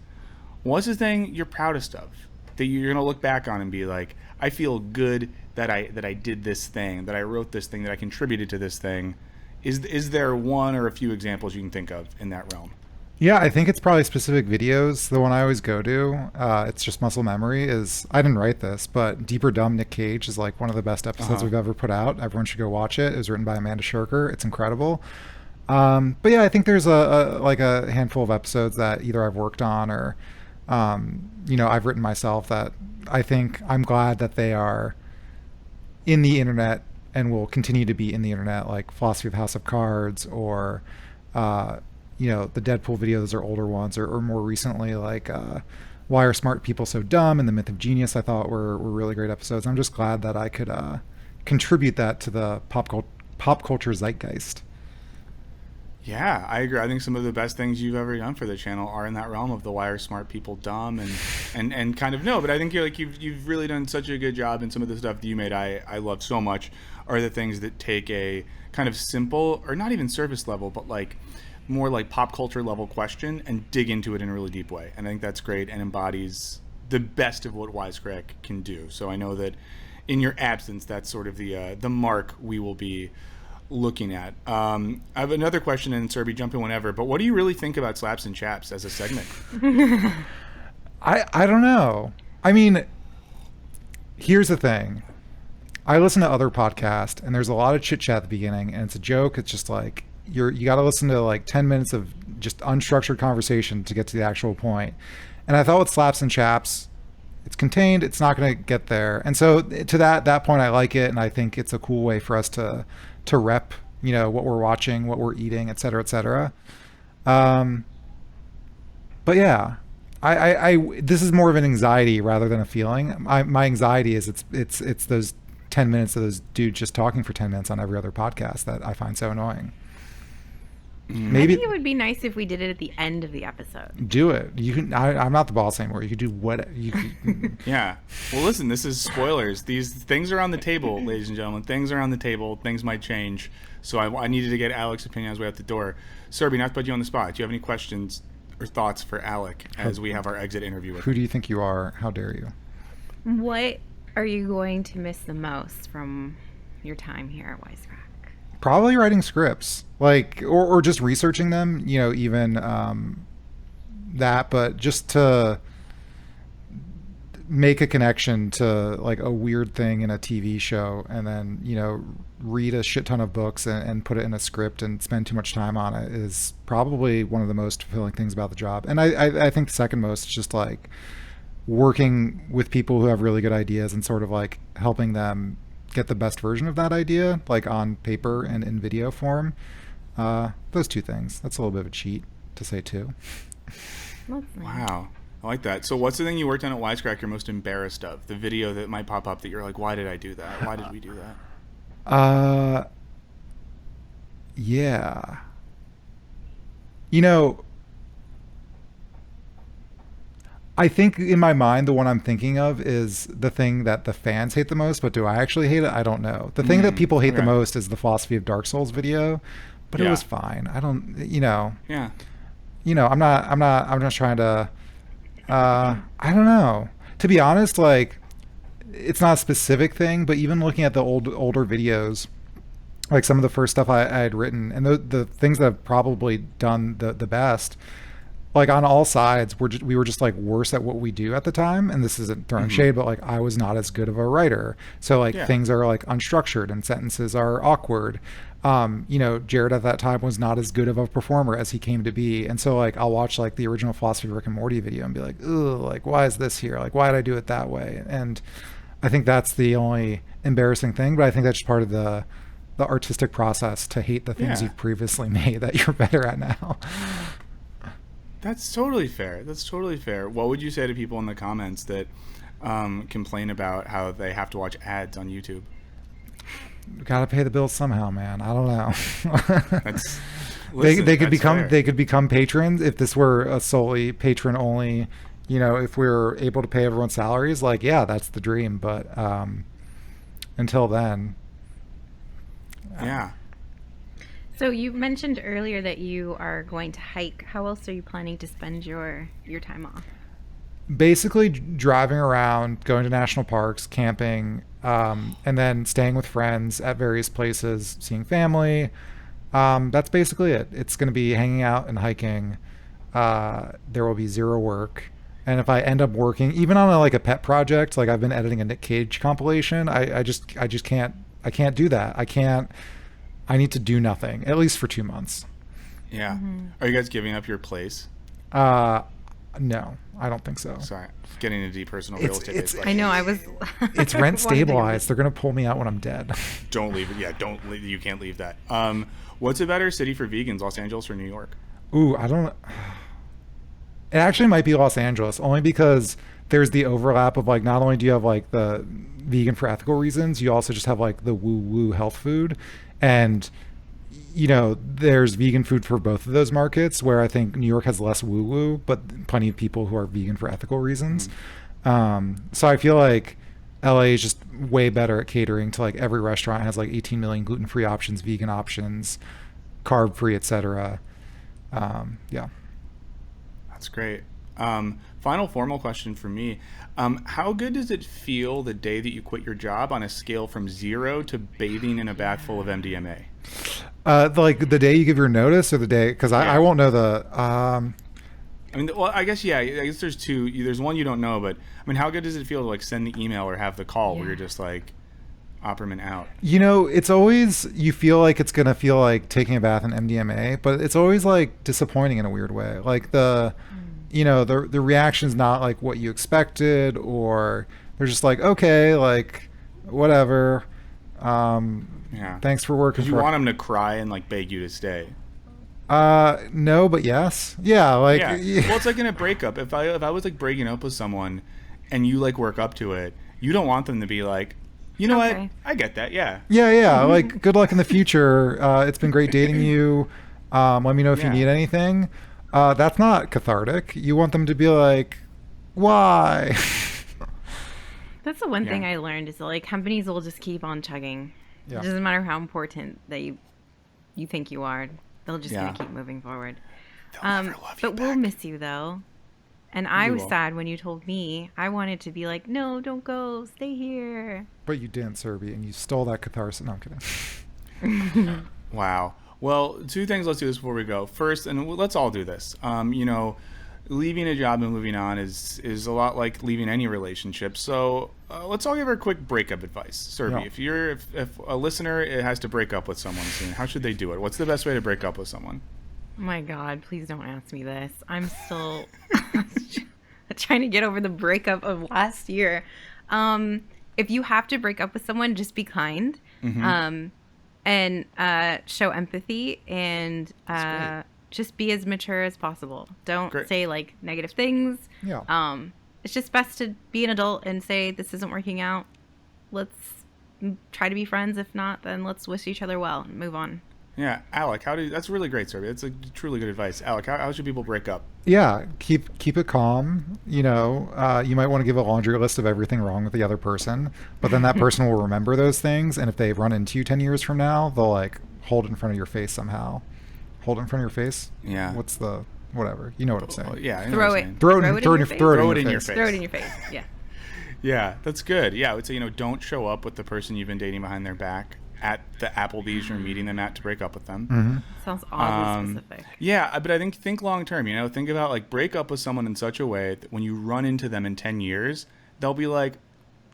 what's the thing you're proudest of that you're going to look back on and be like, I feel good that I did this thing, that I wrote this thing, that I contributed to this thing? Is there one or a few examples you can think of in that realm? Yeah, I think it's probably specific videos. The one I always go to, it's just muscle memory, is, I didn't write this, but Deeper Dumb Nick Cage is like one of the best episodes we've ever put out. Everyone should go watch it. It was written by Amanda Shirker. It's incredible. But yeah, I think there's a handful of episodes that either I've worked on or, I've written myself that I think I'm glad that they are in the internet and will continue to be in the internet, like Philosophy of the House of Cards, or the Deadpool videos are older ones, or more recently, like Why Are Smart People So Dumb and The Myth of Genius, I thought were really great episodes. I'm just glad that I could contribute that to the pop culture zeitgeist. Yeah, I agree. I think some of the best things you've ever done for the channel are in that realm of the Why Are Smart People Dumb and kind of no. But I think you've really done such a good job, and some of the stuff that you made I love so much are the things that take a kind of simple, or not even surface level, but like more like pop culture level question and dig into it in a really deep way. And I think that's great and embodies the best of what Wisecrack can do. So I know that in your absence, that's sort of the mark we will be looking at. I have another question, and Serby, jump in whenever, but what do you really think about Slaps and Chaps as a segment? I don't know. I mean, here's the thing. I listen to other podcasts, and there's a lot of chit chat at the beginning, and it's a joke. It's just like you got to listen to like 10 minutes of just unstructured conversation to get to the actual point. And I thought with Slaps and Chaps, it's contained. It's not going to get there. And so to that point, I like it, and I think it's a cool way for us to rep, what we're watching, what we're eating, et cetera, et cetera. But yeah, I this is more of an anxiety rather than a feeling. My anxiety is it's those 10 minutes of those dudes just talking for 10 minutes on every other podcast that I find so annoying. Maybe I think it would be nice if we did it at the end of the episode. Do it. You can. I'm not the boss anymore. You could do what you. Yeah. Well, listen. This is spoilers. These things are on the table, ladies and gentlemen. Things are on the table. Things might change. So I needed to get Alec's opinion on his way out the door. Serby, not to put you on the spot. Do you have any questions or thoughts for Alec as we have our exit interview with him? Who do you think you are? How dare you? What are you going to miss the most from your time here at Wisecrack? Probably writing scripts, or just researching them, even that, but just to make a connection to like a weird thing in a TV show, and then, read a shit ton of books and put it in a script and spend too much time on it is probably one of the most fulfilling things about the job. And I think the second most is just like working with people who have really good ideas and sort of like helping them get the best version of that idea, like on paper and in video form. Those two things. That's a little bit of a cheat to say too. Wow. I like that. So what's the thing you worked on at Wisecrack you're most embarrassed of? The video that might pop up that you're like, why did I do that? Why did we do that? Yeah. I think in my mind, the one I'm thinking of is the thing that the fans hate the most, but do I actually hate it? I don't know. The thing that people hate the most is the Philosophy of Dark Souls video, but it was fine. I don't, Yeah. I'm not trying to, I don't know. To be honest, like, it's not a specific thing, but even looking at the older videos, like some of the first stuff I had written, and the things that I've probably done the best, like on all sides, we were just like worse at what we do at the time. And this isn't throwing shade, but like I was not as good of a writer. So like things are like unstructured and sentences are awkward. You know, Jared at that time was not as good of a performer as he came to be. And so like I'll watch like the original Philosophy of Rick and Morty video and be like, ugh, like why is this here? Like why did I do it that way? And I think that's the only embarrassing thing, but I think that's just part of the artistic process to hate the things you've previously made that you're better at now. That's totally fair. That's totally fair. What would you say to people in the comments that complain about how they have to watch ads on YouTube? Gotta pay the bills somehow, man. I don't know. Listen, they could become fair. they could become patrons if this were a solely patron only. You know, if we were able to pay everyone's salaries, like yeah, that's the dream. But until then, yeah. So you mentioned earlier that you are going to hike. How else are you planning to spend your time off? Basically driving around, going to national parks, camping, and then staying with friends at various places, seeing family. That's basically it. It's going to be hanging out and hiking. There will be zero work. And if I end up working, even on like a pet project, like I've been editing a Nick Cage compilation, I just can't do that. I need to do nothing, at least for 2 months. Yeah. Are you guys giving up your place? No, I don't think so. Sorry, getting into deep personal real estate. I know. I was. It's rent stabilized. They're gonna pull me out when I'm dead. Don't leave it. Yeah, don't leave. You can't leave that. What's a better city for vegans, Los Angeles or New York? Ooh, I don't. It actually might be Los Angeles, only because there's the overlap of like not only do you have like the vegan for ethical reasons, you also just have like the woo health food, and you know, there's vegan food for both of those markets, where I think New York has less woo-woo, but plenty of people who are vegan for ethical reasons. So I feel like LA is just way better at catering to like every restaurant has like 18 million gluten-free options, vegan options, carb-free, etc. Yeah. That's great. Final formal question for me. How good does it feel the day that you quit your job on a scale from 0 to bathing in a bath full of MDMA? Like the day you give your notice, or the day, because I won't know the. I mean, well, I guess there's two. There's one you don't know, but I mean, how good does it feel to like send the email or have the call where you're just like, Opperman out? You know, it's always, you feel like it's gonna feel like taking a bath in MDMA, but it's always like disappointing in a weird way. Like you know, the reaction's not like what you expected, or they're just like, okay, like whatever. Thanks for working. Because you want them to cry and like beg you to stay. No, but yes. Yeah, like Well, it's like in a breakup. If I was like breaking up with someone and you like work up to it, you don't want them to be like, you know what? I get that. Yeah. Like good luck in the future. It's been great dating you. Let me know if you need anything. That's not cathartic. You want them to be like, why? That's the one thing I learned is that like companies will just keep on chugging. Yeah. It doesn't matter how important that you think you are. They'll just gonna keep moving forward. They'll never love you but back. We'll miss you though. And I was sad when you told me. I wanted to be like, no, don't go, stay here. But you didn't, Serby, and you stole that catharsis. No, I'm kidding. Wow. Well, two things. Let's do this before we go. First, and let's all do this. You know, leaving a job and moving on is a lot like leaving any relationship. So let's all give her a quick breakup advice. Serby, if a listener has to break up with someone soon, how should they do it? What's the best way to break up with someone? Oh my God, please don't ask me this. I'm still trying to get over the breakup of last year. If you have to break up with someone, just be kind. And show empathy, and just be as mature as possible. Don't say like negative things. It's just best to be an adult and say, this isn't working out. Let's try to be friends. If not, then let's wish each other well and move on. Yeah, Alec, that's really great, Serby. That's a truly good advice. Alec, how should people break up? Yeah, keep it calm. You know, you might want to give a laundry list of everything wrong with the other person, but then that person will remember those things, and if they run into you 10 years from now, they'll like hold it in front of your face somehow. Hold it in front of your face? Yeah. What's the whatever? You know what I'm saying. Yeah. I know Throw what it. I'm saying. Throw it in your face. Throw it in your face. Throw it in your face. Yeah. Yeah, that's good. Yeah, I would say, you know, don't show up with the person you've been dating behind their back. at the Applebee's you're meeting them at to break up with them. Mm-hmm. Sounds oddly specific. Yeah, but I think long term, think about like break up with someone in such a way that when you run into them in 10 years, they'll be like,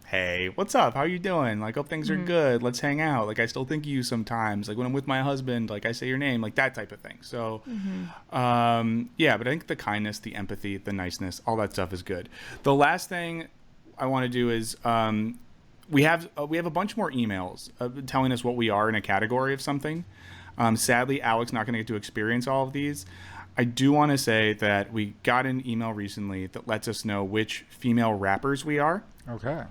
hey, what's up? How you doing? Like, hope things are good. Let's hang out. Like, I still think of you sometimes. Like, when I'm with my husband, like, I say your name, like that type of thing. So, yeah, but I think the kindness, the empathy, the niceness, all that stuff is good. The last thing I want to do is we have a bunch more emails telling us what we are in a category of something. Sadly, Alex's not going to get to experience all of these. I do want to say that we got an email recently that lets us know which female rappers we are. Okay.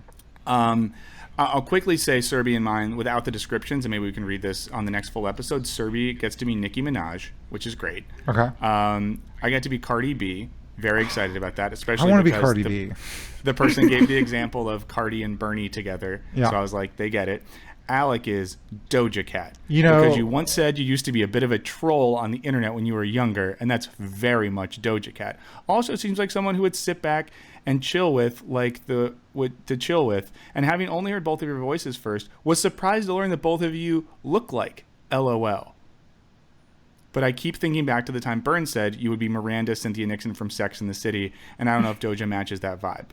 I'll quickly say Serbi and mine without the descriptions, and maybe we can read this on the next full episode. Serbi gets to be Nicki Minaj, which is great. Okay. I get to be Cardi B. Very excited about that, especially I want to be because Cardi B. the person gave the example of Cardi and Bernie together. Yeah. So I was like, they get it. Alec is Doja Cat. Because you once said you used to be a bit of a troll on the internet when you were younger, and that's very much Doja Cat. Also seems like someone who would sit back and chill with, and having only heard both of your voices first, was surprised to learn that both of you look like LOL. But I keep thinking back to the time Burns said you would be Miranda Cynthia Nixon from Sex and the City, and I don't know if Doja matches that vibe.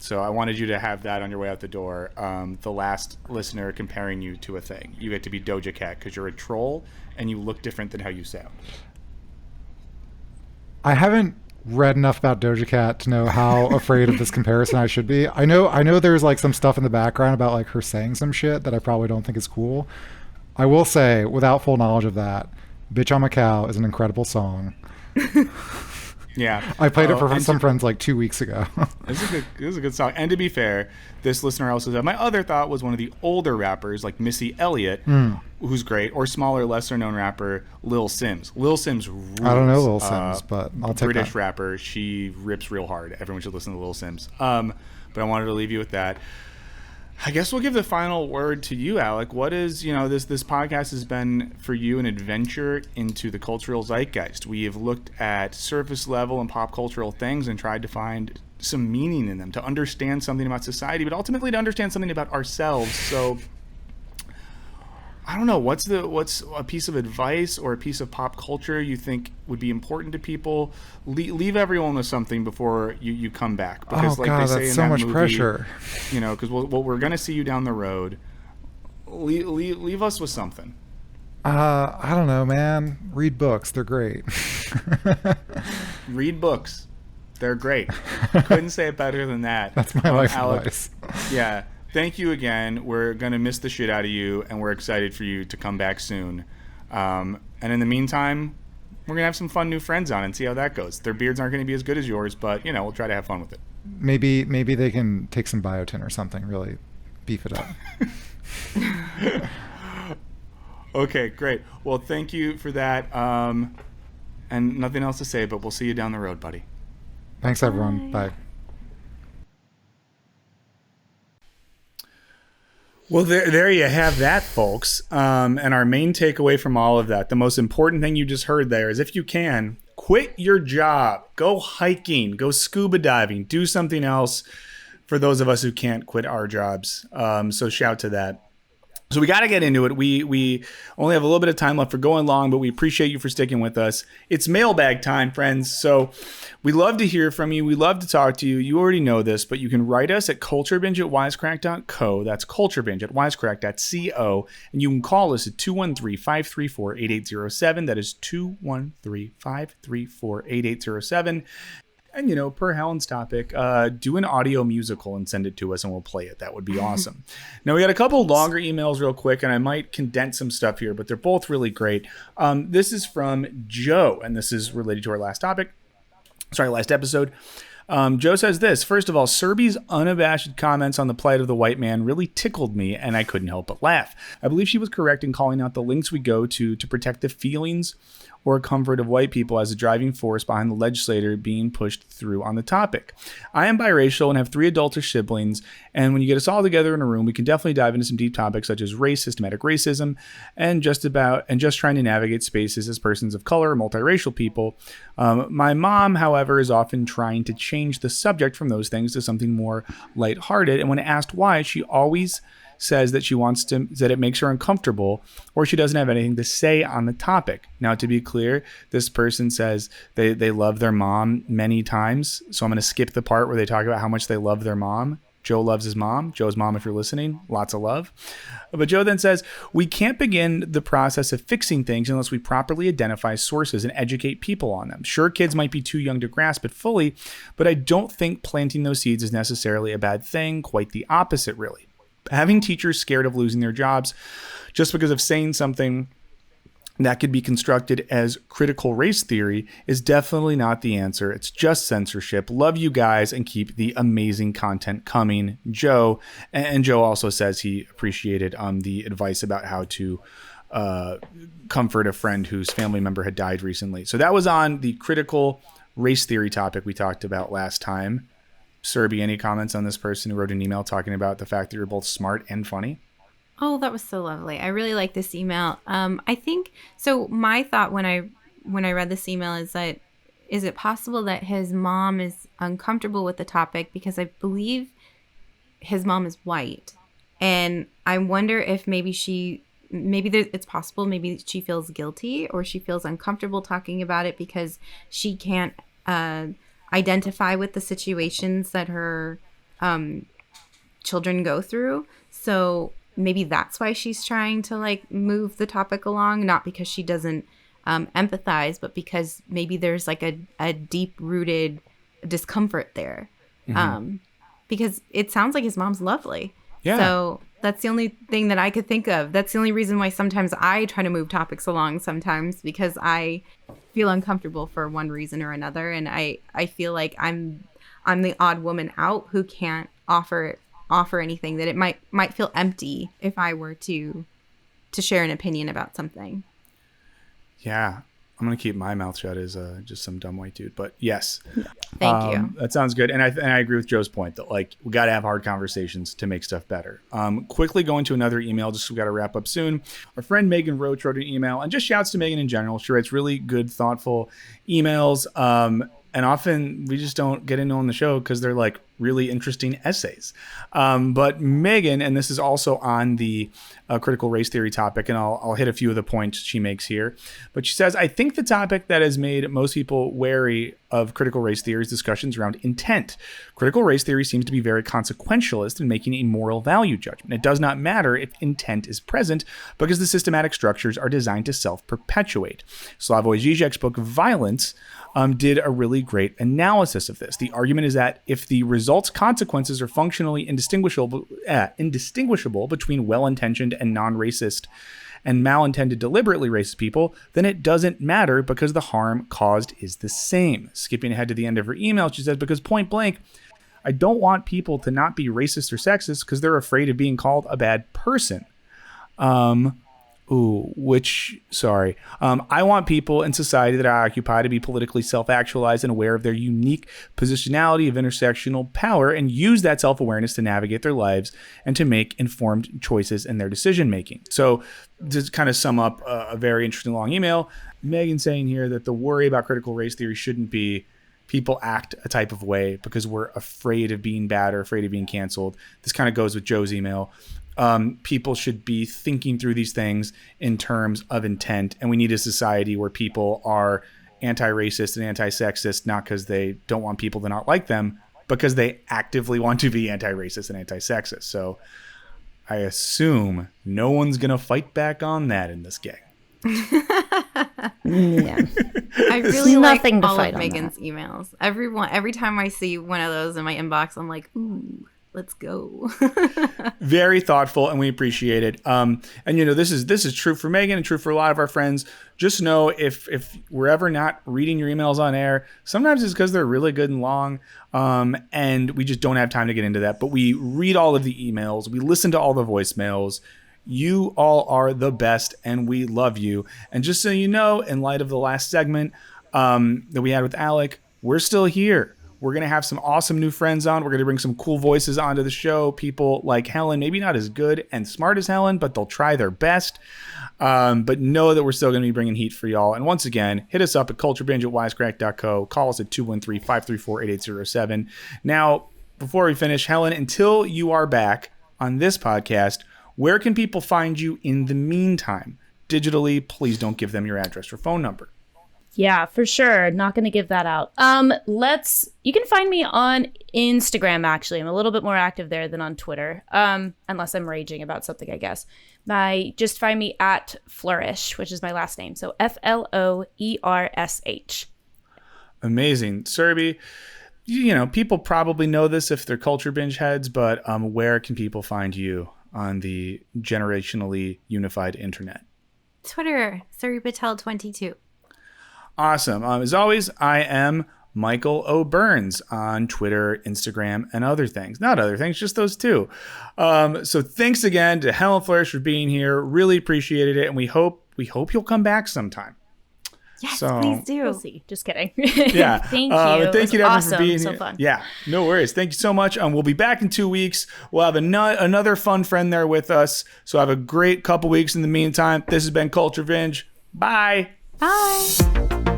So I wanted you to have that on your way out the door. The last listener comparing you to a thing. You get to be Doja Cat because you're a troll and you look different than how you sound. I haven't read enough about Doja Cat to know how afraid of this comparison I should be. I know there's like some stuff in the background about like her saying some shit that I probably don't think is cool. I will say, without full knowledge of that, Bitch I'm a Cow is an incredible song. Yeah. I played it for some friends like 2 weeks ago. This is a good song. And to be fair, this listener also said, my other thought was one of the older rappers like Missy Elliott, who's great, or smaller, lesser known rapper Lil Sims. Lil Sims rules. I don't know Lil Sims, but I'll take British that. rapper. She rips real hard. Everyone should listen to Lil Sims. But I wanted to leave you with that. I guess we'll give the final word to you, Alec. What is, this podcast has been for you an adventure into the cultural zeitgeist. We have looked at surface level and pop cultural things and tried to find some meaning in them, to understand something about society, but ultimately to understand something about ourselves. So I don't know, what's a piece of advice or a piece of pop culture you think would be important to people? Leave everyone with something before you come back. Because oh, God, that's so much pressure. Because we're going to see you down the road. Leave us with something. I don't know, man. Read books. They're great. Read books. They're great. Couldn't say it better than that. That's my life Alec, advice. Yeah. Thank you again. We're going to miss the shit out of you, and we're excited for you to come back soon. And in the meantime, we're going to have some fun new friends on and see how that goes. Their beards aren't going to be as good as yours, but, we'll try to have fun with it. Maybe they can take some biotin or something, really beef it up. Okay, great. Well, thank you for that. And nothing else to say, but we'll see you down the road, buddy. Thanks, everyone. Bye. Well, there you have that, folks. And our main takeaway from all of that, the most important thing you just heard there is, if you can, quit your job, go hiking, go scuba diving, do something else for those of us who can't quit our jobs. So shout to that. So we got to get into it. We only have a little bit of time left for going long, but we appreciate you for sticking with us. It's mailbag time, friends. So we love to hear from you. We love to talk to you. You already know this, but you can write us at culturebinge@wisecrack.co. That's culturebinge@wisecrack.co. And you can call us at 213-534-8807. That is 213-534-8807. And, per Helen's topic, do an audio musical and send it to us and we'll play it. That would be awesome. Now, we got a couple longer emails real quick, and I might condense some stuff here, but they're both really great. This is from Joe, and this is related to our last episode. Joe says this: first of all, Serbi's unabashed comments on the plight of the white man really tickled me, and I couldn't help but laugh. I believe she was correct in calling out the links we go to protect the feelings or comfort of white people as a driving force behind the legislator being pushed through on the topic. I am biracial and have 3 adultish siblings, and when you get us all together in a room, we can definitely dive into some deep topics such as race, systematic racism, and just trying to navigate spaces as persons of color or multiracial people. My mom, however, is often trying to change the subject from those things to something more lighthearted, and when asked why, she always says that that it makes her uncomfortable, or she doesn't have anything to say on the topic. Now, to be clear, this person says they love their mom many times. So I'm going to skip the part where they talk about how much they love their mom. Joe loves his mom. Joe's mom, if you're listening, lots of love. But Joe then says, we can't begin the process of fixing things unless we properly identify sources and educate people on them. Sure, kids might be too young to grasp it fully, but I don't think planting those seeds is necessarily a bad thing. Quite the opposite, really. Having teachers scared of losing their jobs just because of saying something that could be constructed as critical race theory is definitely not the answer. It's just censorship. Love you guys and keep the amazing content coming, Joe. And Joe also says he appreciated the advice about how to comfort a friend whose family member had died recently. So that was on the critical race theory topic we talked about last time. Serby, any comments on this person who wrote an email talking about the fact that you're both smart and funny? Oh, that was so lovely. I really like this email. I think so. My thought when I read this email is that, is it possible that his mom is uncomfortable with the topic because I believe his mom is white, and I wonder if it's possible maybe she feels guilty or she feels uncomfortable talking about it because she can't identify with the situations that her children go through. So maybe that's why she's trying to like move the topic along, not because she doesn't empathize, but because maybe there's like a deep rooted discomfort there. Mm-hmm. Because it sounds like his mom's lovely. Yeah. So that's the only thing that I could think of. That's the only reason why sometimes I try to move topics along sometimes, because I feel uncomfortable for one reason or another. And I feel like I'm the odd woman out who can't offer anything, that it might feel empty if I were to share an opinion about something. Yeah. I'm going to keep my mouth shut as just some dumb white dude, but yes. Thank you. That sounds good. And I agree with Joe's point that like we got to have hard conversations to make stuff better. Quickly going to another email, just we got to wrap up soon. Our friend Megan Roach wrote an email, and just shouts to Megan in general. She writes really good, thoughtful emails. And often we just don't get into on the show because they're like really interesting essays. But Megan, and this is also on the critical race theory topic, and I'll hit a few of the points she makes here. But she says, I think the topic that has made most people wary of critical race theory is discussions around intent. Critical race theory seems to be very consequentialist in making a moral value judgment. It does not matter if intent is present because the systematic structures are designed to self-perpetuate. Slavoj Žižek's book Violence did a really great analysis of this. The argument is that if the result's consequences are functionally indistinguishable between well-intentioned and non-racist and malintended deliberately racist people, then it doesn't matter because the harm caused is the same. Skipping ahead to the end of her email, she says, because point blank, I don't want people to not be racist or sexist because they're afraid of being called a bad person. I want people in society that I occupy to be politically self-actualized and aware of their unique positionality of intersectional power and use that self-awareness to navigate their lives and to make informed choices in their decision-making. So to kind of sum up a very interesting long email, Megan's saying here that the worry about critical race theory shouldn't be people act a type of way because we're afraid of being bad or afraid of being canceled. This kind of goes with Joe's email. People should be thinking through these things in terms of intent. And we need a society where people are anti-racist and anti-sexist, not because they don't want people to not like them, because they actively want to be anti-racist and anti-sexist. So I assume no one's going to fight back on that in this gang. Yeah. I really like nothing to all fight of on Megan's emails. Every time I see one of those in my inbox, I'm like, ooh, let's go. Very thoughtful, and we appreciate it. And you know, this is true for Megan and true for a lot of our friends. Just know if we're ever not reading your emails on air, sometimes it's because they're really good and long, and we just don't have time to get into that. But we read all of the emails, we listen to all the voicemails. You all are the best, and we love you. And just so you know, in light of the last segment that we had with Alec, we're still here. We're going to have some awesome new friends on. We're going to bring some cool voices onto the show. People like Helen, maybe not as good and smart as Helen, but they'll try their best. But know that we're still going to be bringing heat for y'all. And once again, hit us up at culturebinge@wisecrack.co. Call us at 213-534-8807. Now, before we finish, Helen, until you are back on this podcast, Where can people find you in the meantime? Digitally, please don't give them your address or phone number. Yeah, for sure. Not going to give that out. You can find me on Instagram, actually. I'm a little bit more active there than on Twitter. Unless I'm raging about something, I guess. Just find me at Flourish, which is my last name. So FLOERSH. Amazing. Serby, people probably know this if they're Culture Binge heads, but where can people find you on the generationally unified internet? Twitter, Surrey Patel 22. Awesome. As always, I am Michael O. Burns on Twitter, Instagram, and other things. Not other things, just those two. So thanks again to Helen Flourish for being here. Really appreciated it, and we hope you'll come back sometime. Yes, please do. We'll see. Just kidding. Yeah. Thank you. Thank you to everyone for being so here. Fun. Yeah, no worries. Thank you so much. We'll be back in 2 weeks. We'll have another fun friend there with us. So have a great couple weeks in the meantime. This has been Culture Binge. Bye. Bye.